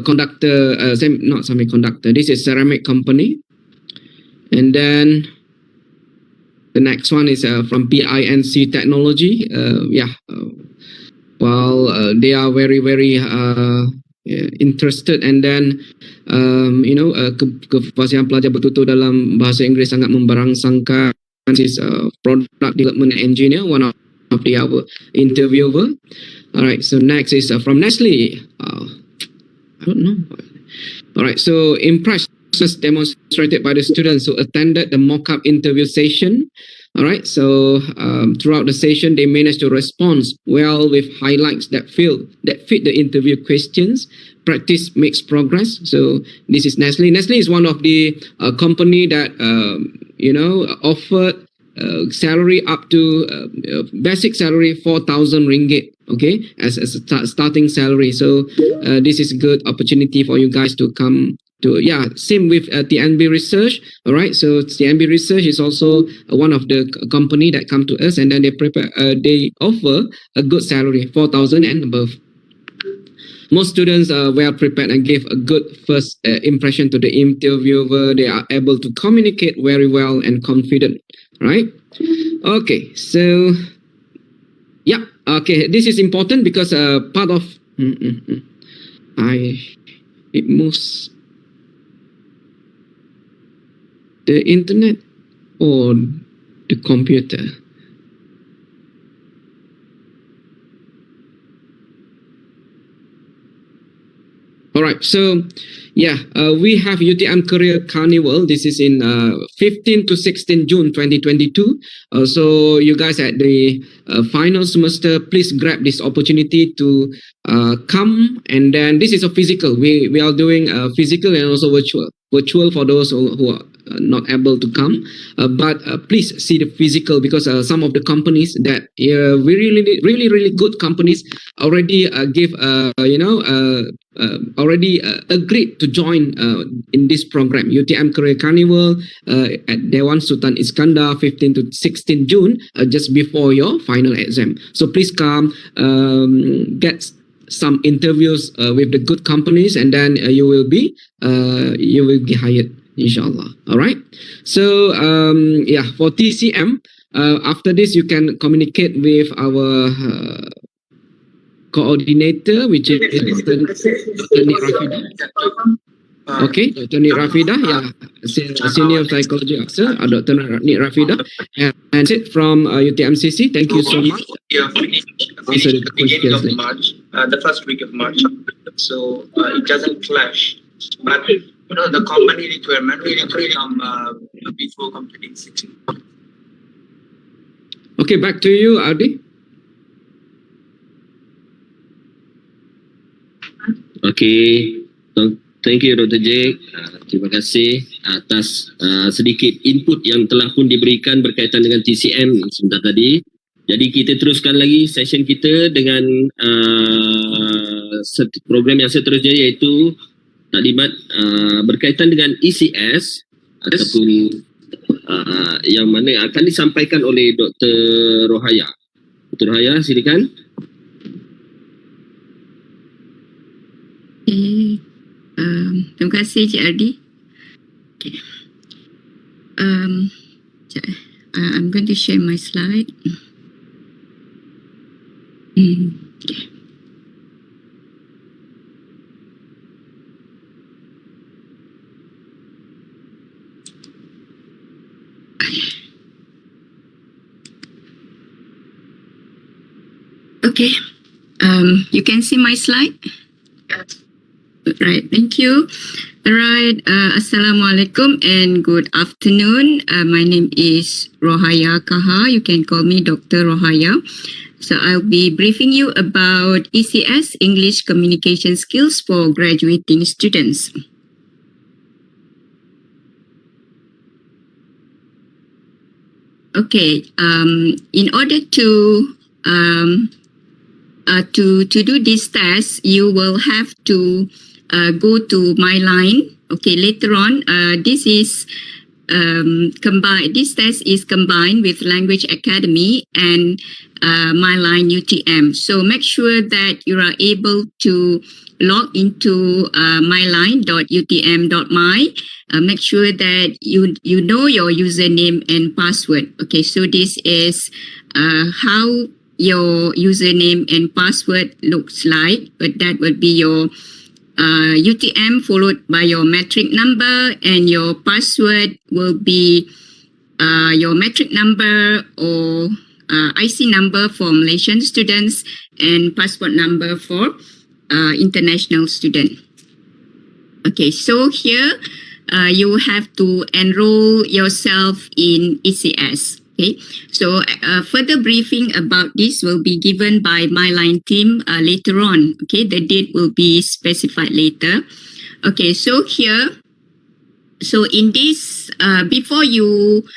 conductor, not semiconductor. This is ceramic company. And then the next one is from PINC Technology. They are very, very interested, and then kefasihan pelajar bertutur dalam bahasa Inggeris sangat memberangsangkan. This is product development engineer, one of our interviewer. All right, so next is from Nestle. I don't know. All right, so impressed demonstrated by the students who attended the mock-up interview session. All right, so throughout the session, they managed to respond well with highlights that fit the interview questions. Practice makes progress. So this is Nestle. Nestle is one of the company that offered salary up to basic salary 4,000 ringgit. Okay, as a starting salary. So this is a good opportunity for you guys to come. Same with TNB Research. All right, so TNB Research is also one of the company that come to us, and then they offer a good salary, 4,000 and above. Most students are well prepared and give a good first impression to the interviewer. They are able to communicate very well and confident. Right? Okay, so this is important because part of it moves. The internet or the computer? All right, so we have UTM Career Carnival. This is in 15 to 16 June 2022. So you guys at the final semester, please grab this opportunity to come. And then this is a physical. We are doing physical and also virtual. Virtual for those who are not able to come, but please see the physical, because some of the companies that really good companies already already agreed to join in this program, UTM Career Carnival at Dewan Sultan Iskandar, 15 to 16 June, just before your final exam. So please come, get some interviews with the good companies, and then you will be hired, inshallah. All right, so for TCM, after this you can communicate with our coordinator, which is Dr. Nik Rafida. Okay, Dr. Nik Rafida, senior psychology officer, Dr. Nik Rafida, and it from UTMCC. Thank you so much. Beginning of March, the first week of March, so it doesn't clash. But the company requirement will come before completing 6 months. Okay, back to you, Adi. Okay, thank you Dr. Jake. Terima kasih atas sedikit input yang telah pun diberikan berkaitan dengan TCM sebentar tadi. Jadi kita teruskan lagi session kita dengan program yang seterusnya, iaitu taklimat berkaitan dengan ECS ataupun yang mana akan disampaikan oleh Dr. Rohaya. Dr. Rohaya, silakan. Terima kasih Cik Ardi. Okay. I'm going to share my slide. Okay. Okay. You can see my slide. Right, thank you. Alright, Assalamualaikum and good afternoon. My name is Rohaya Kaha. You can call me Dr. Rohaya. So I'll be briefing you about ECS, English Communication Skills for graduating students. Okay, in order to do this test, you will have to go to My Line. Okay, later on, this is combined. This test is combined with Language Academy and My Line UTM. So make sure that you are able to log into myline.utm.my. Make sure that you know your username and password. Okay, so this is how your username and password looks like, but that would be your UTM followed by your metric number, and your password will be your metric number or IC number for Malaysian students and passport number for international student. Okay, so here you have to enroll yourself in ECS. Okay, so further briefing about this will be given by My Line team later on. Okay, the date will be specified later. Okay, so here, so in this, before you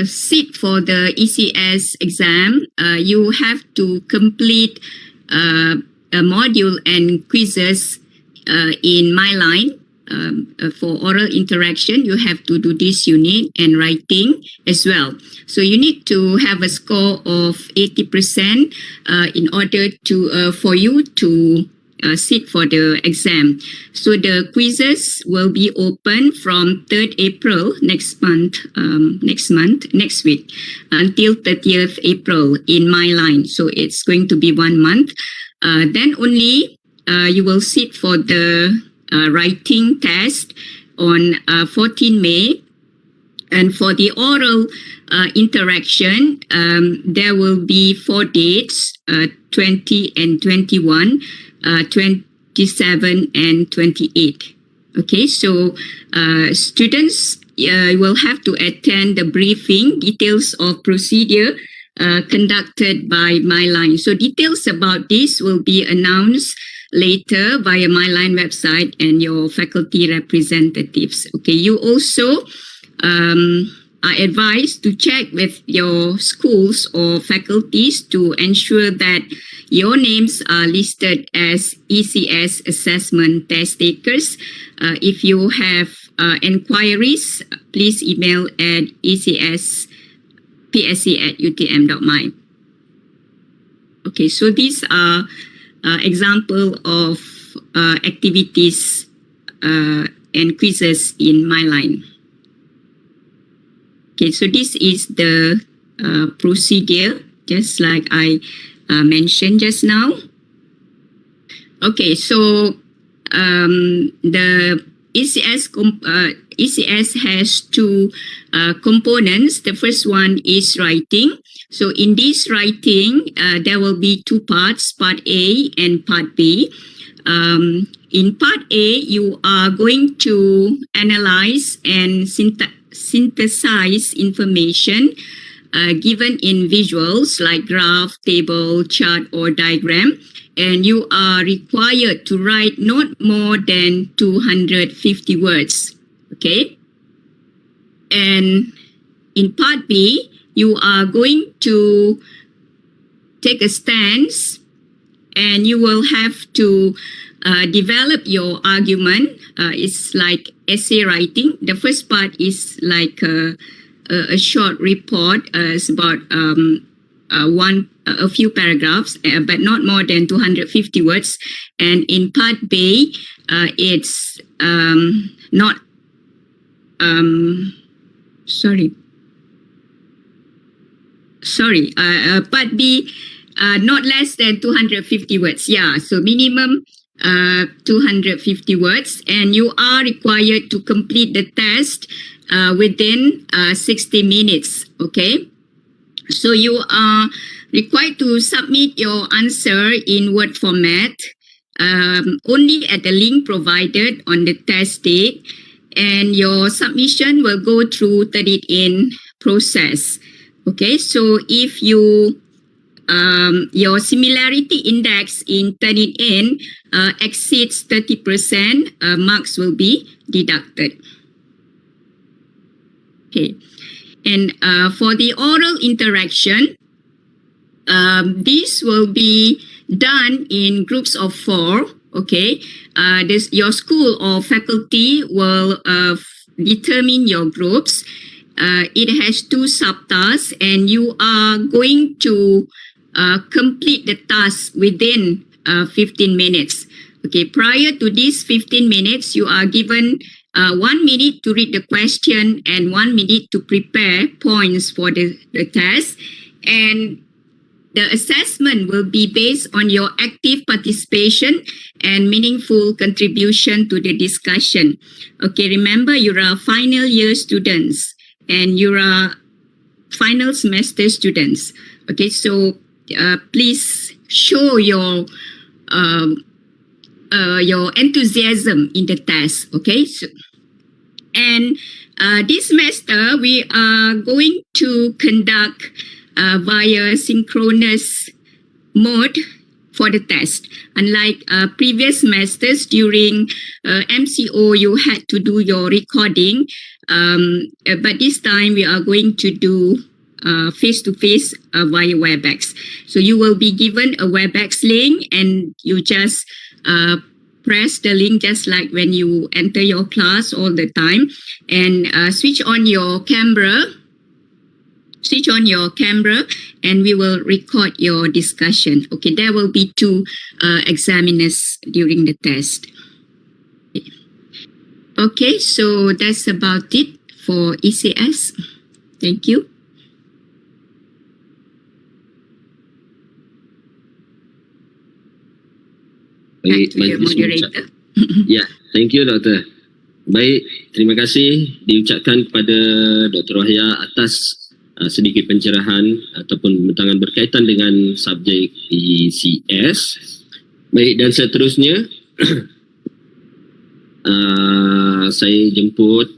sit for the ECS exam, you have to complete a module and quizzes in My Line. For oral interaction, you have to do this unit and writing as well. So you need to have a score of 80% in order to for you to sit for the exam. So the quizzes will be open from 3rd April next week until 30th April in My Line. So it's going to be 1 month. Then only you will sit for the writing test on 14 May. And for the oral interaction, there will be 4 dates, 20 and 21, 27 and 28. Okay, so students will have to attend the briefing, details of procedure conducted by My Line. So details about this will be announced later via My Line website and your faculty representatives. Okay, you also are advised to check with your schools or faculties to ensure that your names are listed as ECS assessment test takers. If you have enquiries, please email at psc@utm.my. Okay, so these are example of activities and quizzes in My Line. Okay, so this is the procedure, just like I mentioned just now. Okay, so the ECS has 2 components. The first one is writing. So in this writing, there will be 2 parts, part A and part B. In part A, you are going to analyze and synthesize information given in visuals like graph, table, chart, or diagram. And you are required to write not more than 250 words. Okay? And in part B, you are going to take a stance and you will have to develop your argument. It's like essay writing. The first part is like a short report. It's about a few paragraphs, but not more than 250 words. And in part B, it's not part B, not less than 250 words. Yeah, so minimum 250 words, and you are required to complete the test within 60 minutes. Okay, so you are required to submit your answer in Word format, only at the link provided on the test date, and your submission will go through Turnitin process. Okay, so if you your similarity index in Turnitin exceeds 30%, marks will be deducted. Okay, and for the oral interaction, this will be done in groups of 4. Okay, your school or faculty will determine your groups. It has 2 subtasks, and you are going to complete the task within 15 minutes. Okay, prior to these 15 minutes, you are given 1 minute to read the question and 1 minute to prepare points for the test. And the assessment will be based on your active participation and meaningful contribution to the discussion. Okay, remember, you are final year students and you are final semester students. Okay, so please show your enthusiasm in the test. Okay, so, and this semester we are going to conduct via synchronous mode for the test. Unlike previous semesters, during MCO you had to do your recording, but this time we are going to do face-to-face via WebEx. So you will be given a WebEx link, and you just press the link just like when you enter your class all the time, and switch on your camera, and we will record your discussion. Okay, there will be 2 examiners during the test. Okay, so that's about it for ECS. Thank you. Baik, moderator. Ya, thank you Dr. Baik, terima kasih diucapkan kepada Dr. Wahya atas sedikit pencerahan ataupun pembentangan berkaitan dengan subjek ECS. Baik, dan seterusnya saya jemput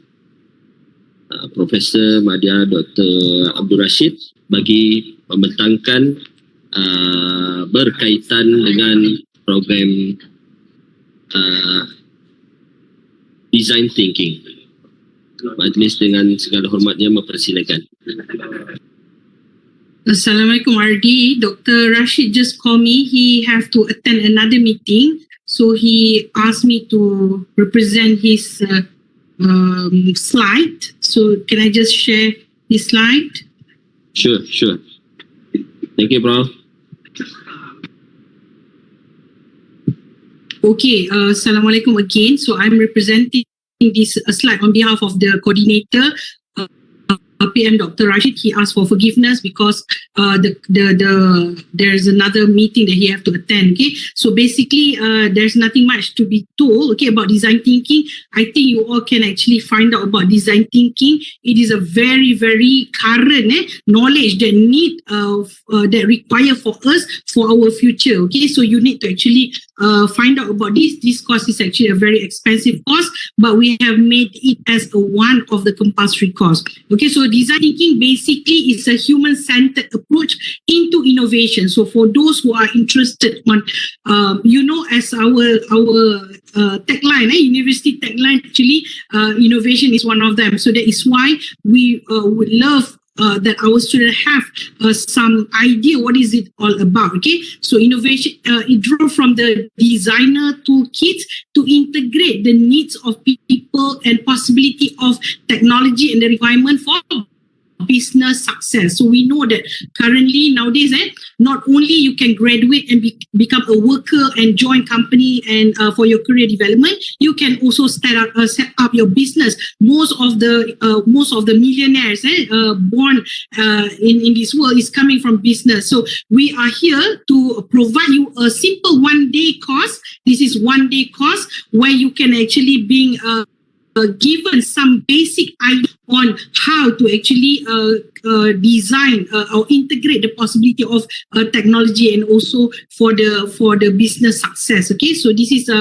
Profesor Madya Dr. Abdul Rashid bagi membentangkan berkaitan dengan program design thinking. Majlis dengan segala hormatnya mempersilakan. Assalamualaikum RD. Dr. Rashid just called me. He have to attend another meeting. So he asked me to represent his slide. So can I just share his slide? Sure. Thank you, Prof. Okay, Assalamualaikum again. So I'm representing this slide on behalf of the coordinator, PM Dr. Rashid. He asked for forgiveness because there's another meeting that he have to attend. Okay, so basically there's nothing much to be told. Okay, about design thinking. I think you all can actually find out about design thinking. It is a very current knowledge that that require for us for our future. Okay, so you need to actually find out about this. This course is actually a very expensive course, but we have made it as one of the compulsory course. Okay, so design thinking basically is a human-centered approach into innovation. So for those who are interested on, as our tagline, university tagline, actually, innovation is one of them. So that is why we would love that our students have some idea what is it all about. Okay, so innovation, it drew from the designer toolkit to integrate the needs of people and possibility of technology and the requirement for business success. So we know that currently nowadays, not only you can graduate and become a worker and join company and for your career development, you can also set up your business. Most of the millionaires born in this world is coming from business. So we are here to provide you a simple one-day course. This is one-day course where you can actually being given some basic idea on how how to actually design or integrate the possibility of technology and also for the business success. Okay, so this is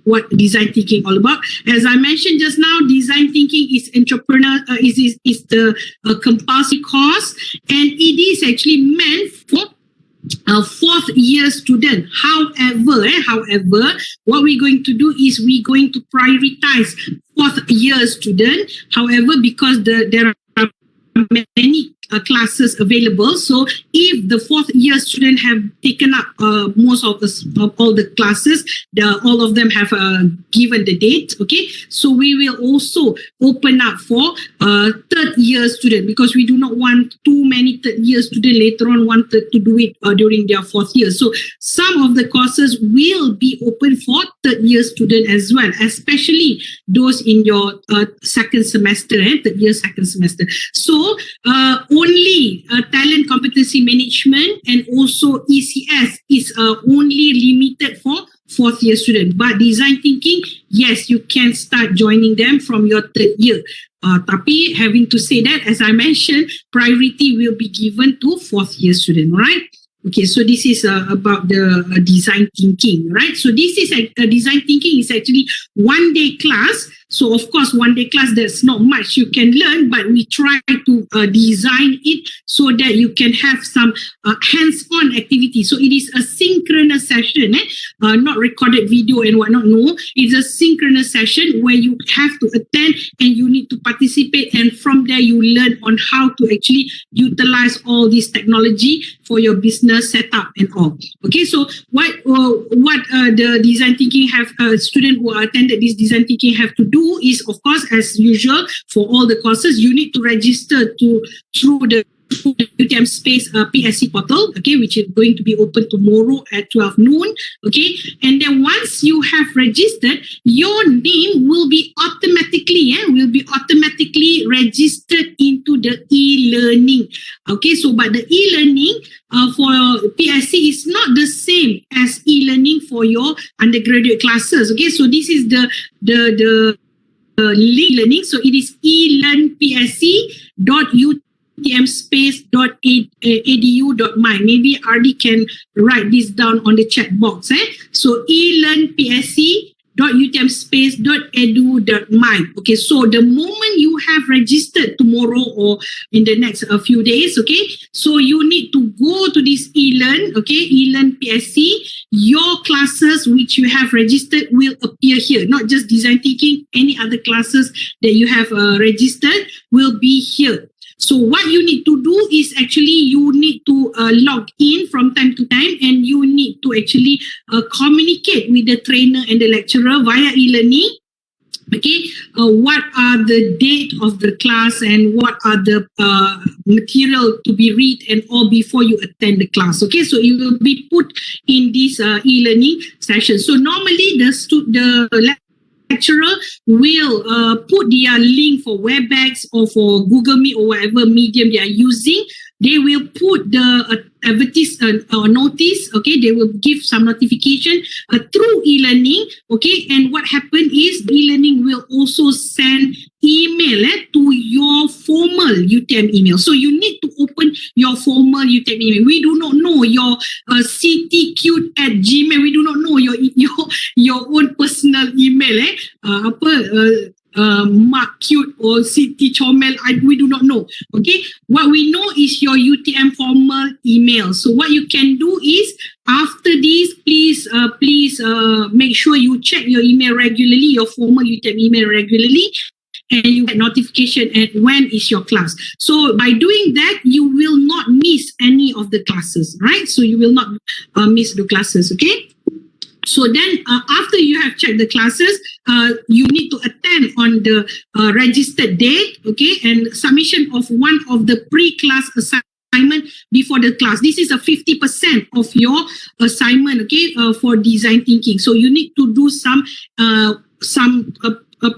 what design thinking all about. As I mentioned just now, design thinking is is the compulsory course, and it is actually meant for a fourth year student. However, what we're going to do is we're going to prioritize fourth year student. However, because there are many classes available, so if the fourth year student have taken up most of all the classes, all of them have given the date, okay, so we will also open up for third year student, because we do not want too many third year student later on wanted to do it during their fourth year. So some of the courses will be open for third year student as well, especially those in your second semester, third year second semester. So only talent competency management and also ECS is only limited for fourth year student. But design thinking, yes, you can start joining them from your third year. Tapi having to say that, as I mentioned, priority will be given to fourth year student, right? Okay, so this is about the design thinking, right? So this is design thinking is actually 1 day class. So of course, 1 day class, there's not much you can learn, but we try to design it so that you can have some hands-on activity. So it is a synchronous session, not recorded video and whatnot. No, it's a synchronous session where you have to attend and you need to participate, and from there you learn on how to actually utilize all this technology for your business setup and all. Okay, so what the design thinking have students who attended this design thinking have to do is, of course, as usual for all the courses, you need to register through the Utmpsc PSC portal, okay, which is going to be open tomorrow at 12 noon, okay, and then once you have registered, your name will be automatically registered into the e-learning, okay. So but the e-learning for PSC is not the same as e-learning for your undergraduate classes, okay. So this is the learning. So it is elearnpsc.utmpsc.edu.my. Maybe RD can write this down on the chat box. So elearnpsc.utmpsc.edu.my. Okay, so the moment you have registered tomorrow or in the next few days, okay, so you need to go to this elearn, okay, elearn PSC. Your classes which you have registered will appear here, not just design thinking, any other classes that you have registered will be here. So what you need to do is actually you need to log in from time to time, and you need to actually communicate with the trainer and the lecturer via e-learning. Okay, what are the date of the class and what are the material to be read and all before you attend the class. Okay, so it will be put in this e-learning session. So normally the lecturer will put their link for WebEx or for Google Meet or whatever medium they are using. They will put the notice, okay, they will give some notification through e-learning, okay, and what happened is e-learning will also send email to your formal UTM email. So you need to open your formal UTM email. We do not know your ctcute@gmail. We do not know your own personal email, Mark Cute or Siti Chomel, we do not know. Okay, what we know is your UTM formal email. So what you can do is, after this, please make sure you check your email regularly, your formal UTM email regularly, and you get notification at when is your class. So by doing that, you will not miss any of the classes, right? So you will not miss the classes, okay? So then after you have checked the classes, you need to attend on the registered date, okay, and submission of one of the pre-class assignment before the class. This is a 50% of your assignment, okay, for design thinking. So you need to do some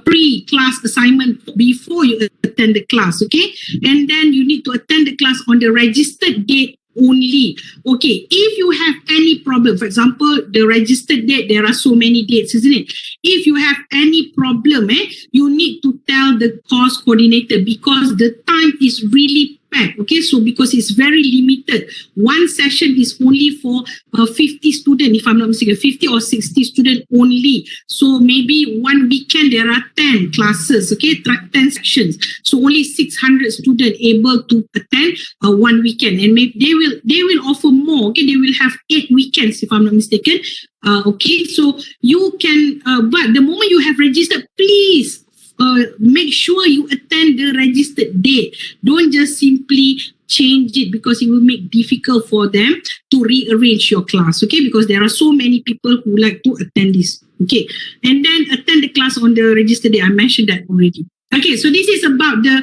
pre-class assignment before you attend the class, okay, and then you need to attend the class on the registered date only. Okay, if you have any problem, for example, the registered date, there are so many dates, isn't it? If you have any problem, you need to tell the course coordinator because the time is really packed. Okay, so because it's very limited, one session is only for 50 students, if I'm not mistaken, 50 or 60 students only. So maybe one weekend there are 10 classes, okay, 10 sections. So only 600 students able to attend one weekend, and maybe they will offer more. Okay, they will have 8 weekends, if I'm not mistaken. Okay, so you can, but the moment you have registered, please make sure you attend the registered date. Don't just simply change it because it will make difficult for them to rearrange your class. Okay, because there are so many people who like to attend this. Okay, and then attend the class on the registered date. I mentioned that already. Okay, so this is about the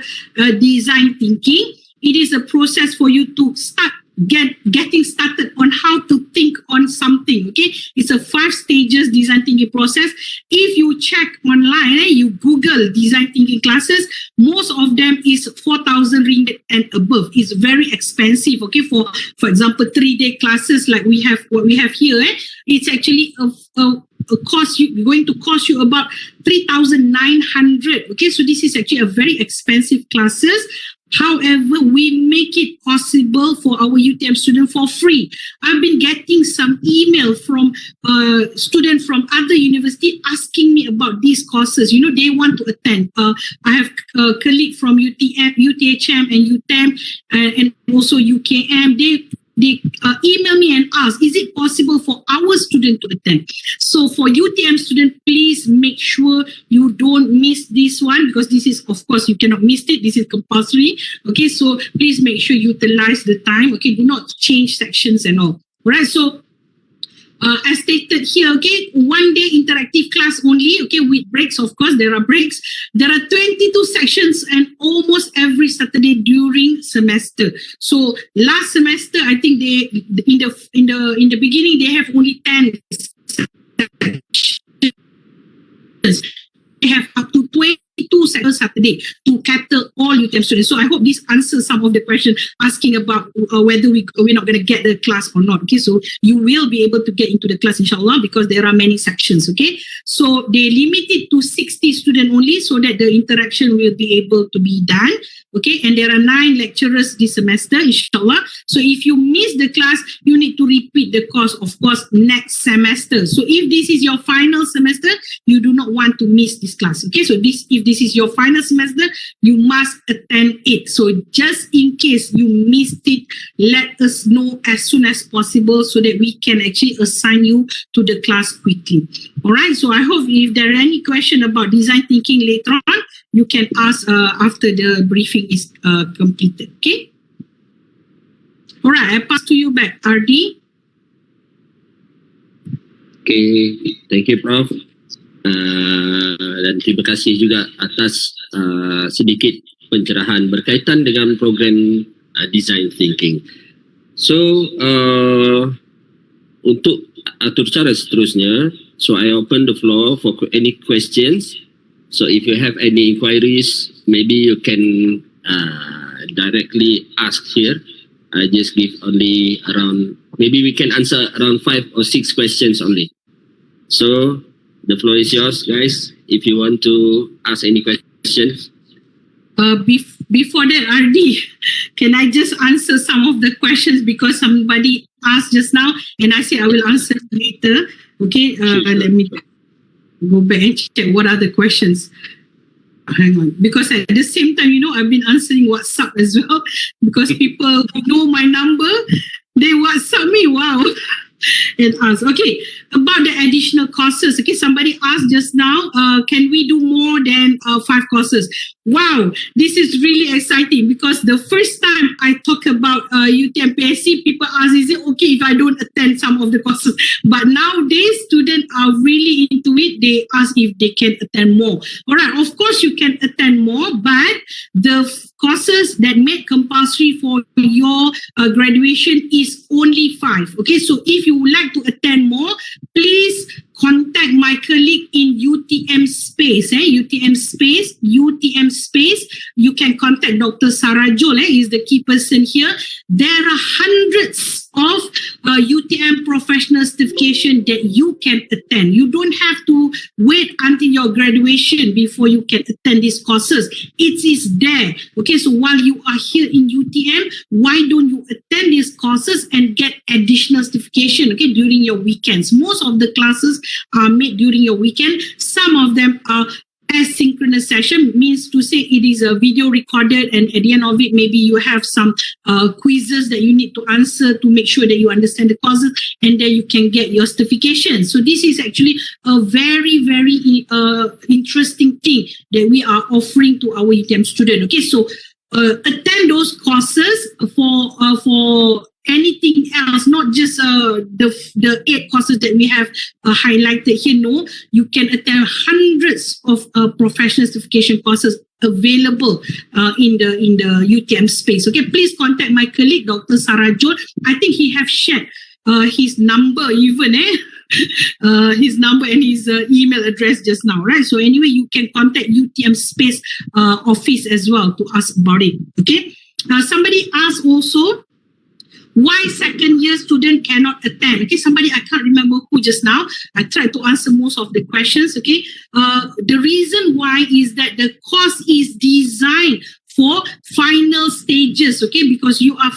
design thinking. It is a process for you to start getting started on how to think on something. Okay, it's a 5 stages design thinking process. If you check online, you Google design thinking classes, most of them is 4,000 ringgit and above. It's very expensive. Okay, for example, 3-day classes like what we have here, it's actually going to cost you about 3,900. Okay, so this is actually a very expensive classes. However, we make it possible for our UTM students for free. I've been getting some email from students from other university asking me about these courses. You know, they want to attend. I have a colleague from UTHM and UTM and also UKM. They email me and ask, is it possible for our student to attend? So for UTM student, please make sure you don't miss this one because this is, of course, you cannot miss it. This is compulsory. Okay, so please make sure you utilize the time. Okay, do not change sections and all. All right, so as stated here, okay, 1-day interactive class only, okay, with breaks, of course, there are breaks. There are 22 sections and almost every Saturday during semester. So last semester, I think they in the beginning they have only 10 sections. They have up to 22 sections Saturday to cater all UTM students. So I hope this answers some of the questions asking about whether we're not going to get the class or not. Okay, so you will be able to get into the class, inshallah, because there are many sections. Okay, so they limit it to 60 students only so that the interaction will be able to be done. Okay, and there are 9 lecturers this semester, inshallah. So if you miss the class, you need to repeat the course, of course, next semester. So if this is your final semester, you do not want to miss this class. Okay, so if this is your final semester, you must attend it. So just in case you missed it, let us know as soon as possible so that we can actually assign you to the class quickly. All right, so I hope if there are any question about design thinking later on, you can ask after the briefing is completed. Okay. All right, I pass to you back, RD. Okay, thank you, Prof. Dan terima kasih juga atas sedikit pencerahan berkaitan dengan program design thinking. So untuk atur cara seterusnya, so I open the floor for any questions. So if you have any inquiries, maybe you can directly ask here. I just give only around, maybe we can answer around 5 or 6 questions only. So the floor is yours, guys, if you want to ask any questions. Before that, RD, can I just answer some of the questions because somebody asked just now and I said I will answer later. Okay, Sure. Let me go back and check what are the questions. Hang on, because at the same time, you know, I've been answering WhatsApp as well because people know my number, they WhatsApp me. Wow. And ask, okay, about the additional courses. Okay, somebody asked just now, can we do more than 5 courses? Wow, this is really exciting because the first time I talk about UTMPSC, people ask, is it okay if I don't attend some of the courses? But nowadays, students are really into it. They ask if they can attend more. All right, of course you can attend more, but the courses that made compulsory for your graduation is only 5. Okay, so if you would like to attend more, please contact my colleague in UTM space, UTM space. You can contact Dr. Sarajol, is the key person here. There are hundreds of UTM professional certification that you can attend. You don't have to wait until your graduation before you can attend these courses. It is there. Okay, so while you are here in UTM, why don't you attend these courses and get additional certification, okay, during your weekends? Most of the classes are made during your weekend. Some of them are asynchronous session, means to say it is a video recorded, and at the end of it, maybe you have some quizzes that you need to answer to make sure that you understand the courses, and then you can get your certification. So this is actually a very, very interesting thing that we are offering to our UTM student. Okay, so attend those courses for anything else, not just the 8 courses that we have highlighted here. No, you can attend hundreds of professional certification courses available in the UTM space. Okay, please contact my colleague, Dr. Sarajol. I think he have shared his number even, his number and his email address just now, right? So anyway, you can contact UTM space office as well to ask about it. Okay, somebody asked also, why second year student cannot attend? Okay, somebody, I can't remember who just now. I tried to answer most of the questions. Okay, the reason why is that the course is designed for final stages. Okay, because you are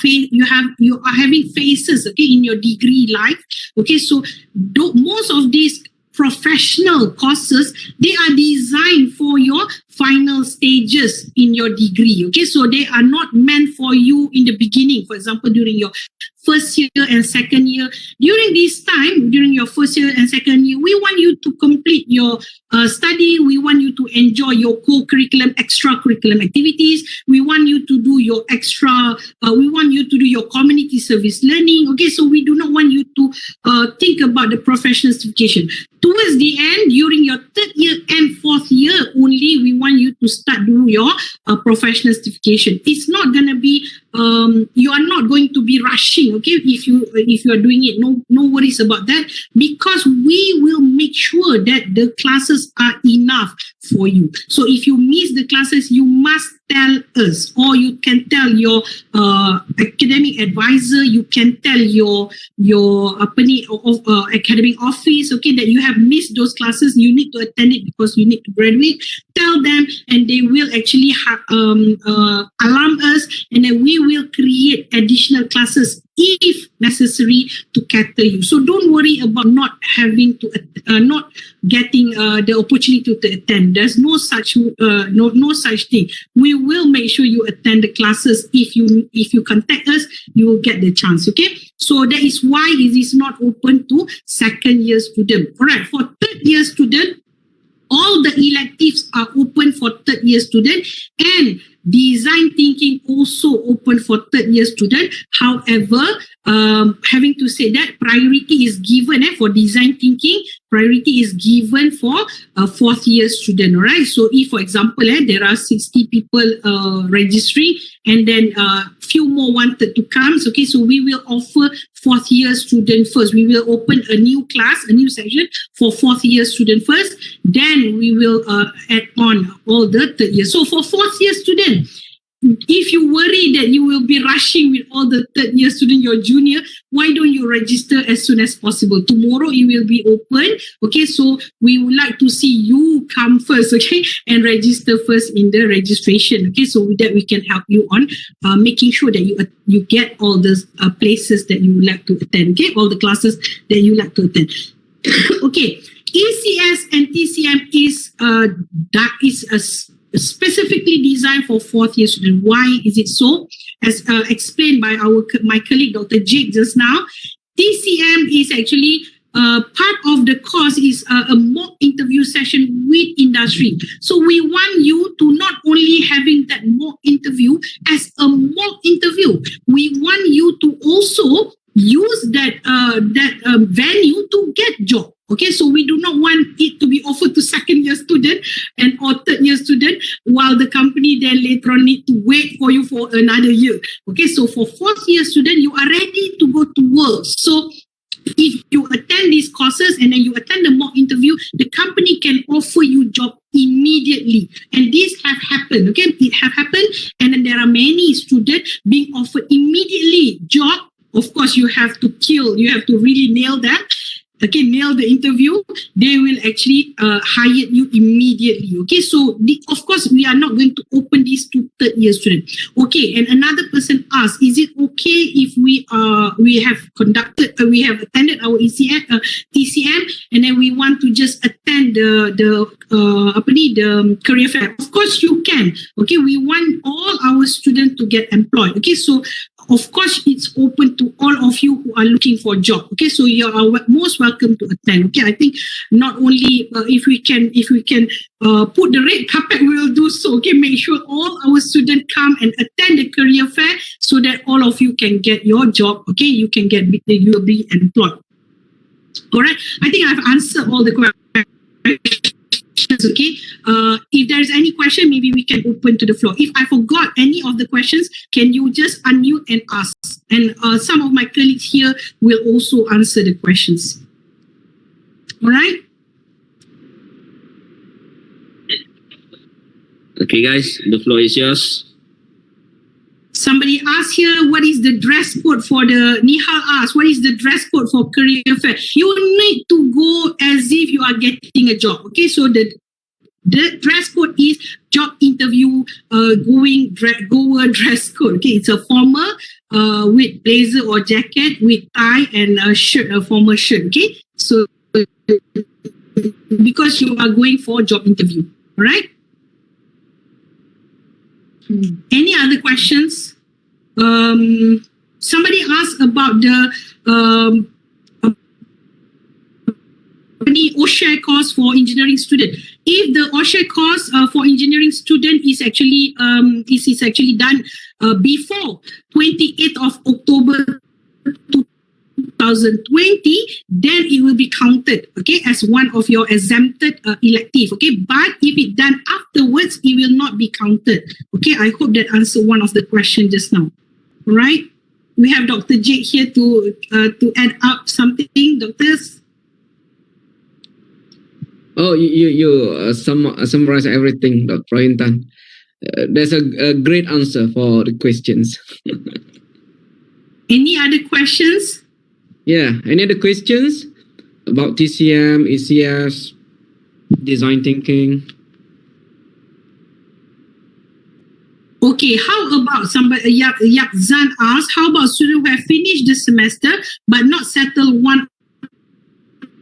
having phases, okay, in your degree life. Okay, so most of these professional courses, they are designed for your final stages in your degree. Okay, so they are not meant for you in the beginning. For example, during your first year and second year. During this time, during your first year and second year, we want you to complete your study. We want you to enjoy your co-curriculum, extracurriculum activities. We want you to do your we want you to do your community service learning. Okay, so we do not want you to think about the professional certification. Towards the end, during your third year and fourth year only, we want you to start doing your professional certification. It's not going to be, you are not going to be rushing, okay, if you are doing it. No worries about that, because we will make sure that the classes are enough for you. So if you miss the classes, you must tell us, or you can tell your academic advisor, you can tell your academic office, okay, that you have missed those classes. You need to attend it because you need to graduate. Tell them, and they will actually alarm us, and then we will create additional classes if necessary to cater you. So don't worry about not having to not getting the opportunity to attend. There's no such no such thing. We will make sure you attend the classes. If you contact us, you will get the chance. Okay, so that is why it is not open to second year student. All right, for third year student, all the electives are open for third year student, and design thinking also open for third year student. However, having to say that priority is given for design thinking, priority is given for fourth year student. All right, so if for example there are 60 people registering, and then few more wanted to come, okay, so we will offer fourth year student first. We will open a new class, a new section for fourth year student first, then we will add on all the third year. So for fourth year student, if you worry that you will be rushing with all the third year student, your junior, why don't you register as soon as possible? Tomorrow it will be open. Okay, so we would like to see you come first, okay, and register first in the registration. Okay, so with that we can help you on making sure that you get all the places that you would like to attend. Okay, all the classes that you like to attend. Okay, ECS and TCM is specifically designed for fourth year student. Why is it so? As explained by my colleague Dr. Jake just now, TCM is actually part of the course is a mock interview session with industry. So we want you to not only having that mock interview as a mock interview, we want you to also use that venue to get job. Okay, so we do not want it to be offered to second year student and or third year student, while the company then later on need to wait for you for another year. Okay, so for fourth year student, you are ready to go to work. So if you attend these courses and then you attend the mock interview, the company can offer you job immediately. And this have happened, okay? It have happened, and then there are many students being offered immediately job. Of course, you have to really nail that. Okay, nail the interview, they will actually hire you immediately. Okay, so of course, we are not going to open this to third year students. Okay, and another person asked, is it okay if we have attended our TCM and then we want to just attend the career fair? Of course, you can. Okay, we want all our students to get employed. Okay, so of course, it's open to all of you who are looking for a job. Okay, so you are most welcome to attend. Okay, I think not only if we can put the red carpet, we will do so. Okay, make sure all our students come and attend the career fair so that all of you can get your job. Okay, you will be employed. All right, I think I've answered all the questions. Okay, if there is any question, maybe we can open to the floor. If I forgot any of the questions, can you just unmute and ask? And some of my colleagues here will also answer the questions. All right. Okay, guys, the floor is yours. Somebody asked here, what is the dress code for the, Nihal asked, what is the dress code for career fair? You need to go as if you are getting a job. Okay, so the dress code is job interview goer dress code. Okay, it's a formal with blazer or jacket with tie and a shirt, a formal shirt. Okay, so because you are going for a job interview. All right. Any other questions? Somebody asked about the OSHA course for engineering student. If the OSHA course for engineering student is actually done before 28th of October 2020, then it will be counted, okay, as one of your exempted elective, okay. But if it done afterwards, it will not be counted, okay. I hope that answered one of the questions just now, right? We have Dr. Jake here to add up something, doctors. Oh, you summarize everything, Dr. Intan. There's a great answer for the questions. Any other questions? Yeah, any other questions about TCM, ECS, design thinking? Okay, how about somebody, Yap Zan asked, how about students who have finished the semester but not settled one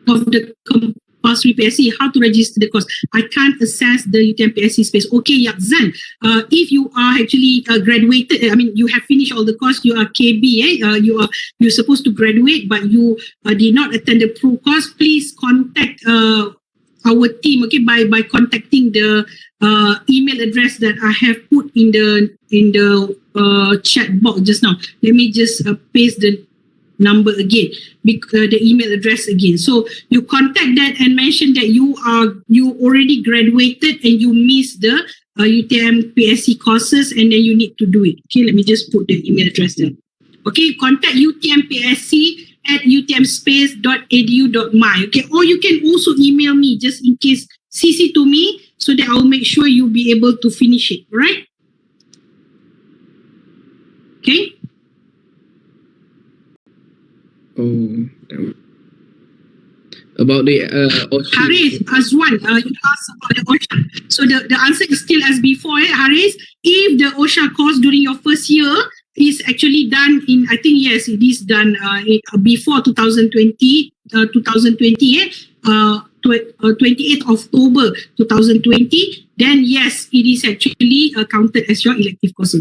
of the compulsory PSC, how to register the course? I can't access the Utmpsc space. Okay, Yap Zan, if you are actually graduated, I mean, you have finished all the course, you are KB, you're supposed to graduate, but you did not attend the pro course, please contact our team, okay, by contacting the email address that I have put in the chat box just now. Let me just paste the number again, the email address again. So you contact that and mention that you already graduated and you missed the Utmpsc courses and then you need to do it. Okay, let me just put the email address there. Okay, contact utmpsc@utmspace.edu.my. Okay, or you can also email me just in case, CC to me so that I'll make sure you'll be able to finish it. All right? Okay. Oh, about the Haris Azwan, you asked about the OSHA. So the answer is still as before, Haris. If the OSHA course during your first year is actually done in, I think yes, it is done before 2020, 28th October 2020, then yes, it is actually counted as your elective course.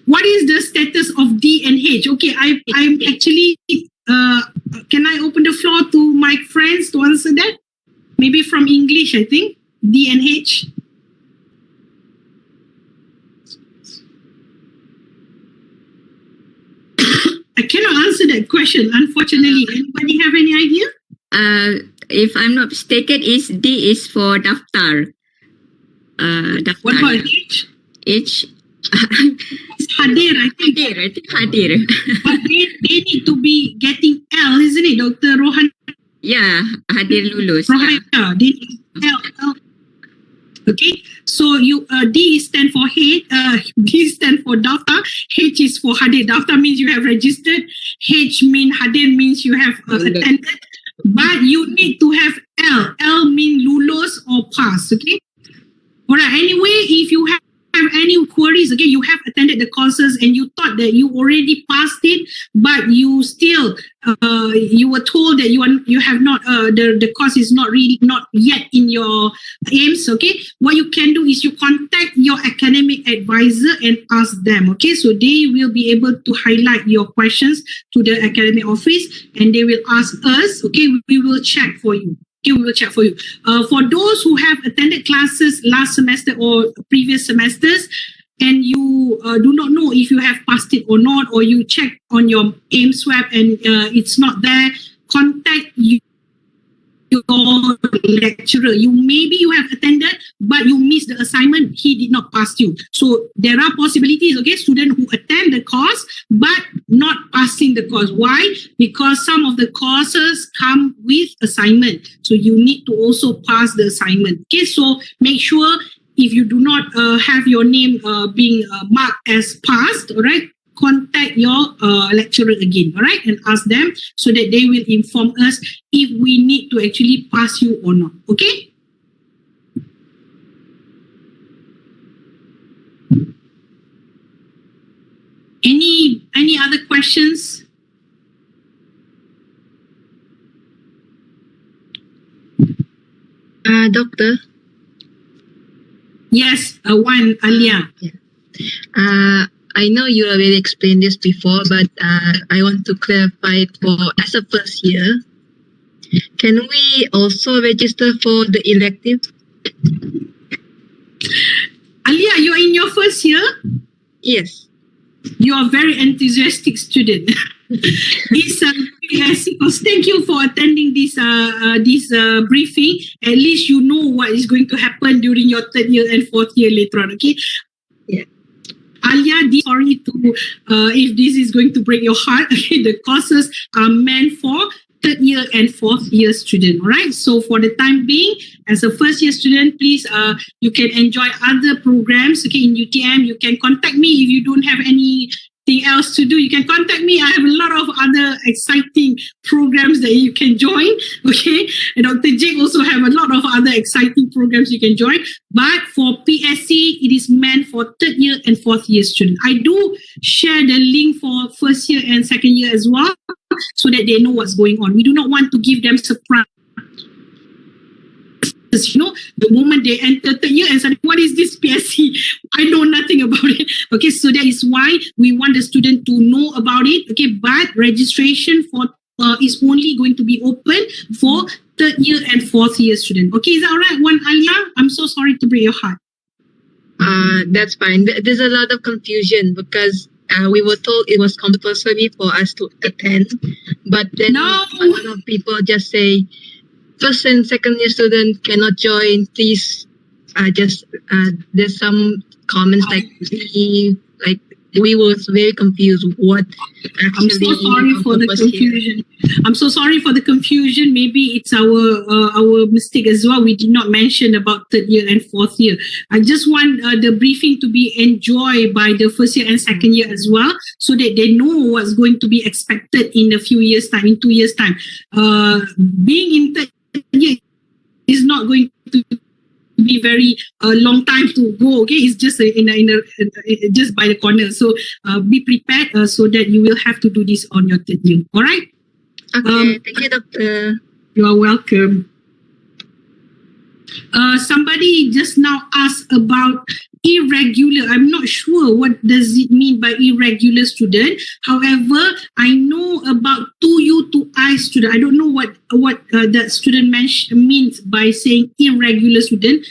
What is the status of D and H? Okay, I'm actually, can I open the floor to my friends to answer that? Maybe from English, I think, D and H. I cannot answer that question, unfortunately. Anybody have any idea? If I'm not mistaken, D is for daftar. Daftar. What about H? H. It's Hadir, I think. Hadir. But they need to be getting L, isn't it, Dr. Rohan? Yeah, hadir lulus. Rohan, they need L. Okay, so D stand for head, D stand for daftar, H is for hadir. Daftar means you have registered, H means hadir means you have attended, but you need to have L. L means lulus or pass, okay? Alright, anyway, if you have any queries, okay, you have attended the courses and you thought that you already passed it, but you still, you were told that you have not, the course is not yet in your aims, okay, what you can do is you contact your academic advisor and ask them, okay, so they will be able to highlight your questions to the academic office and they will ask us, okay, we will check for you. Okay, we will check for you. For those who have attended classes last semester or previous semesters, and you do not know if you have passed it or not, or you check on your AIM swab and it's not there, contact your lecturer. Maybe you have attended, but you missed the assignment. He did not pass you. So there are possibilities, okay, students who attend the course, but not passing the course. Why? Because some of the courses come with assignment. So you need to also pass the assignment. Okay, so make sure if you do not have your name being marked as passed, all right, contact your lecturer again, all right, and ask them so that they will inform us if we need to actually pass you or not, okay? Any other questions? Doctor? Yes, one, Alia. I know you already explained this before, but I want to clarify it for as a first year. Can we also register for the elective? Alia, you are in your first year? Yes. You are a very enthusiastic student. This PSC course. Thank you for attending this briefing. At least you know what is going to happen during your third year and fourth year later on. Okay. Yeah. Alia, sorry to if this is going to break your heart. Okay, the courses are meant for third year and fourth year student. All right. So for the time being, as a first year student, please you can enjoy other programs. Okay, in UTM, you can contact me if you don't have anything else to do. You can contact me. I have a lot of other exciting programs that you can join. Okay, and Dr. Jake also have a lot of other exciting programs you can join. But for PSC, it is meant for third year and fourth year students. I do share the link for first year and second year as well, so that they know what's going on. We do not want to give them surprise. You know, the moment they enter third year and say, what is this PSC? I know nothing about it. Okay, so that is why we want the student to know about it. Okay, but registration for is only going to be open for third year and fourth year student. Okay, is that all right? One, Alia, I'm so sorry to break your heart. That's fine. There's a lot of confusion because we were told it was compulsory for us to attend, but then a lot of people just say first and second year student cannot join. Please, there's some comments like we were very confused. What actually? I'm so sorry for the confusion. I'm so sorry for the confusion. Maybe it's our mistake as well. We did not mention about third year and fourth year. I just want the briefing to be enjoyed by the first year and second year as well, so that they know what's going to be expected in a few years' time, in 2 years' time. Being in third year is not going to be very long time to go. Okay, it's just just by the corner. So be prepared so that you will have to do this on your third year. All right. Okay. Thank you, Doctor. You are welcome. Somebody just now asked about irregular. I'm not sure what does it mean by irregular student. However, I know about 2U to I student. I don't know what that student means by saying irregular student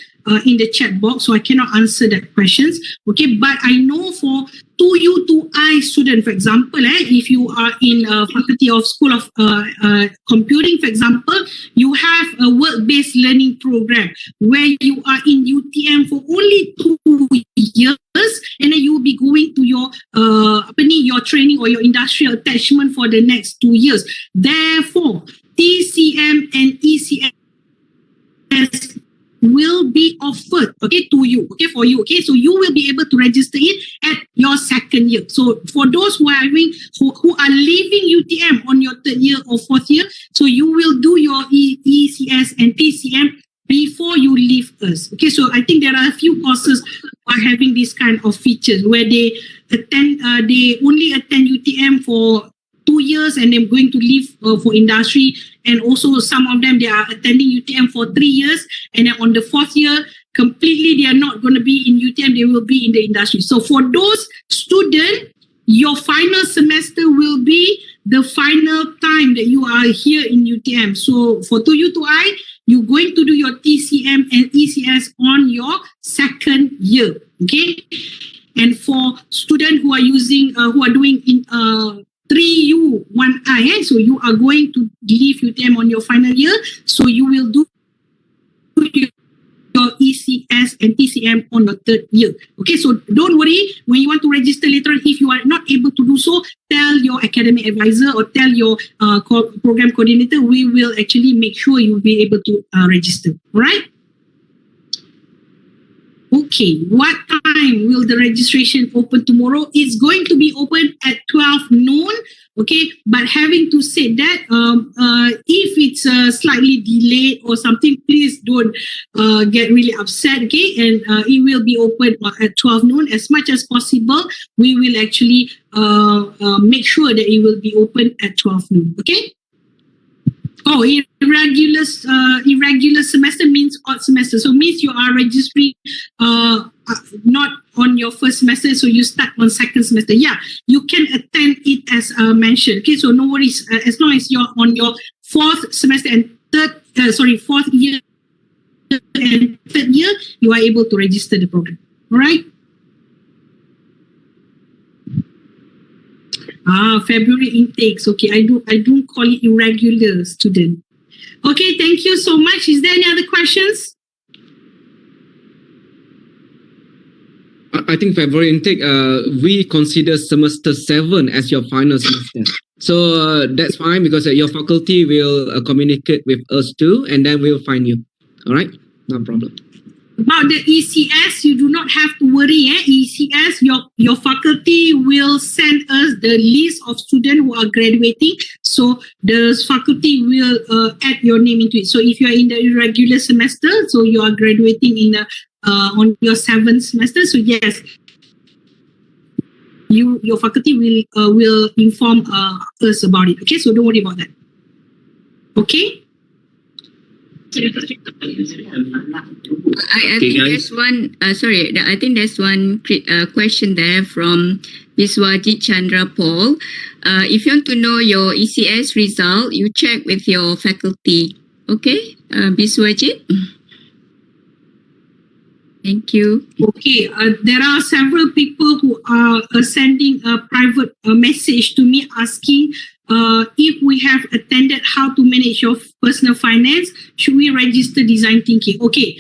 in the chat box, so I cannot answer that questions. Okay, but I know for 2U to I student, for example, if you are in Faculty of School of Computing, for example, you have a work-based learning program where you are in UTM for only 2 years, and then you will be going to your training or your industrial attachment for the next 2 years. Therefore, TCM and ECS will be offered, okay, to you, okay, for you, okay, so you will be able to register it at your second year. So for those who are leaving UTM on your third year or fourth year, so you will do your ECS and TCM before you leave us. Okay, so I think there are a few courses who are having this kind of features where they only attend UTM for 2 years and then going to leave for industry, and also some of them they are attending UTM for 3 years and then on the fourth year completely they are not going to be in UTM, they will be in the industry. So for those students, your final semester will be the final time that you are here in UTM. So for you to I, you're going to do your TCM and ECS on your second year, okay? And for students who are doing in 3U 1I, so you are going to leave UTM on your final year, so you will do your ECS and TCM on your third year. Okay, so don't worry, when you want to register later on, if you are not able to do so, tell your academic advisor or tell your program coordinator. We will actually make sure you'll be able to register, right? Okay, what time will the registration open tomorrow? It's going to be open at 12 noon. Okay, but having to say that, if it's slightly delayed or something, please don't get really upset. Okay, and it will be open at 12 noon. As much as possible, we will actually make sure that it will be open at 12 noon. Okay. Oh, irregular semester means odd semester. So means you are registering not on your first semester, so you start on second semester. Yeah, you can attend it as mentioned. Okay, so no worries. As long as you're on your fourth semester and fourth year and third year, you are able to register the program. All right. February intakes. Okay, I don't call it irregular student. Okay, thank you so much. Is there any other questions? I think February intake, we consider semester 7 as your final semester. So that's fine because your faculty will communicate with us too, and then we'll find you. All right, no problem. About the ECS, you do not have to worry. ECS, your faculty will send us the list of students who are graduating. So the faculty will add your name into it. So if you are in the irregular semester, so you are graduating in on your 7th semester. So yes, your faculty will inform us about it. Okay, so don't worry about that. Okay. I think there's one. I think there's one question there from Biswajit Chandra Paul. If you want to know your ECS result, you check with your faculty. Okay, Biswajit. Thank you. Okay, there are several people who are sending a private message to me asking if we have attended how to manage your personal finance, should we register design thinking? Okay,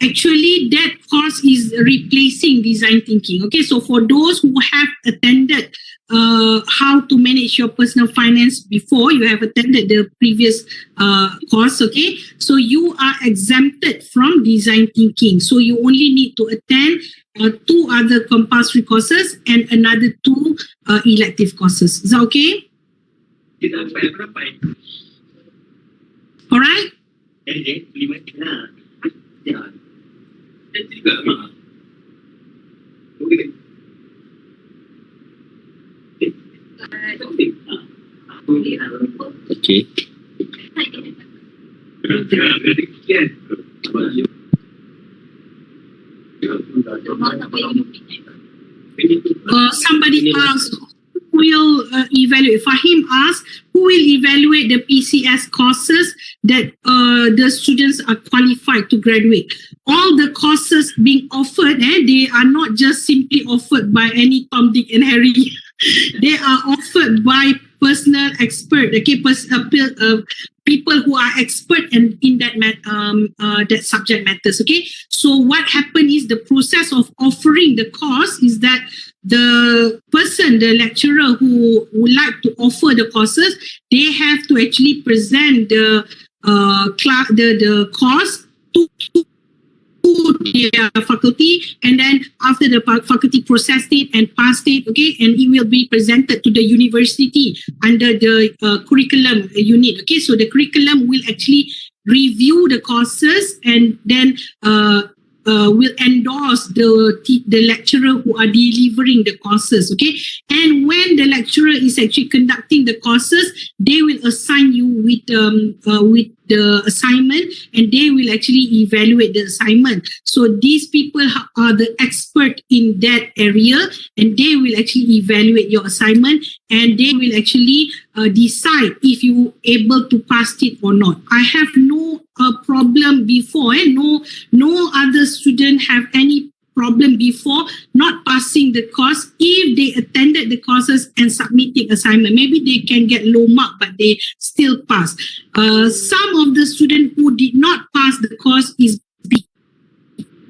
actually that course is replacing design thinking. Okay, so for those who have attended how to manage your personal finance before, you have attended the previous course, okay, so you are exempted from design thinking. So you only need to attend 2 other compulsory courses and another 2 elective courses. Is that okay? All right. Okay. Somebody asked, who will evaluate? Fahim asked, who will evaluate the PCS courses that the students are qualified to graduate? All the courses being offered, they are not just simply offered by any Tom, Dick and Harry. They are offered by personal expert, okay, people who are expert in that that subject matters, okay. So what happened is the process of offering the course is that the person, the lecturer who would like to offer the courses, they have to actually present the the course to their faculty, and then after the faculty processed it and passed it, okay, and it will be presented to the university under the curriculum unit, okay. So the curriculum will actually review the courses and then will endorse the lecturer who are delivering the courses, okay. And when the lecturer is actually conducting the courses, they will assign you with the assignment, and they will actually evaluate the assignment. So these people are the expert in that area, and they will actually evaluate your assignment, and they will actually decide if you able to pass it or not. I have no problem before, no other student have any problem before not passing the course if they attended the courses and submitting assignment. Maybe they can get low mark, but they still pass. Some of the students who did not pass the course is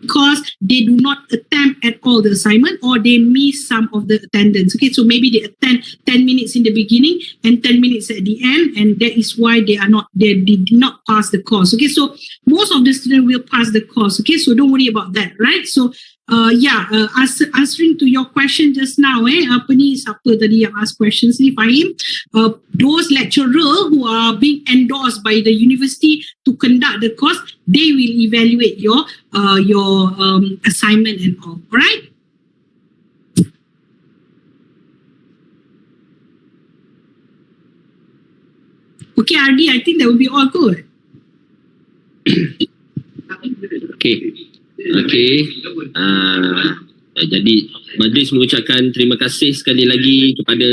because they do not attempt at all the assignment, or they miss some of the attendance. Okay, so maybe they attend 10 minutes in the beginning and 10 minutes at the end, and that is why they did not pass the course. Okay, so most of the students will pass the course. Okay, so don't worry about that, right? So answering to your question just now, siapa tadi yang ask questions ni, Fahim, those lecturer who are being endorsed by the university to conduct the course, they will evaluate your assignment and all right? Okay, Ardi, I think that will be all good. Okay. Jadi majlis mengucapkan terima kasih sekali lagi kepada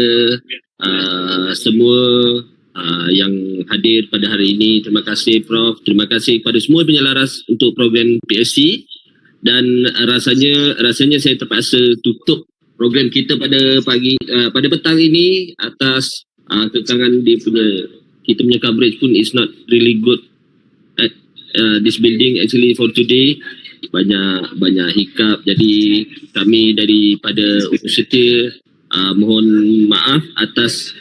semua yang hadir pada hari ini. Terima kasih Prof. Terima kasih kepada semua penyelaras untuk program PSC, dan rasanya saya terpaksa tutup program kita pada petang ini atas kekangan kita punya coverage pun is not really good at this building actually for today. Banyak hiccup, jadi kami daripada peserta mohon maaf atas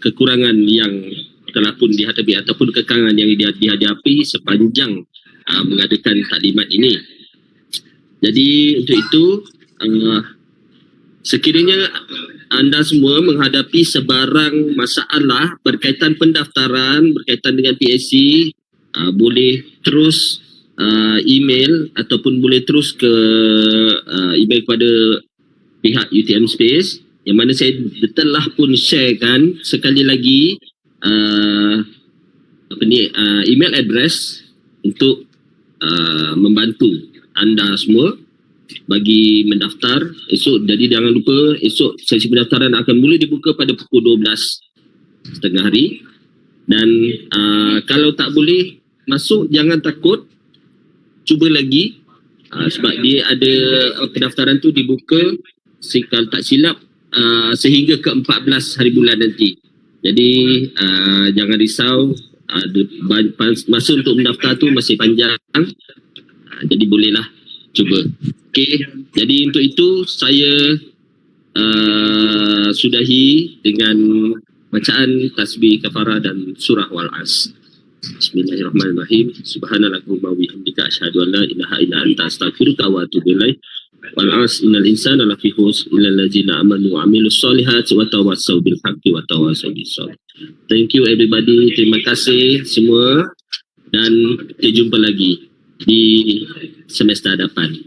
kekurangan yang telah pun dihadapi ataupun kekangan yang dihadapi sepanjang mengadakan taklimat ini. Jadi untuk itu sekiranya anda semua menghadapi sebarang masalah berkaitan pendaftaran, berkaitan dengan PSC, boleh terus email ataupun boleh terus ke email kepada pihak Utmpsc, yang mana saya telah pun sharekan sekali lagi email address untuk membantu anda semua bagi mendaftar esok. Jadi jangan lupa, esok sesi pendaftaran akan mula dibuka pada pukul 12.30 hari, dan kalau tak boleh masuk jangan takut, cuba lagi, sebab dia ada pendaftaran tu dibuka kalau tak silap sehingga ke-14 hari bulan nanti. Jadi jangan risau, masa untuk mendaftar tu masih panjang, jadi bolehlah cuba. Okey, jadi untuk itu saya sudahi dengan bacaan tasbih kafarah dan surah Wal-As. Bismillahirrahmanirrahim. Subhanallahumma wa bihamdika asyhadu an la ilaha illa anta astaghfiruka wa atubu ilaik. Wal 'asri innal insana lafi khusr illa allazina amanu wa 'amilus solihati wa tawassaw bil haqqi wa tawassaw bis sabr. Thank you everybody. Terima kasih semua, dan kita jumpa lagi di semester hadapan.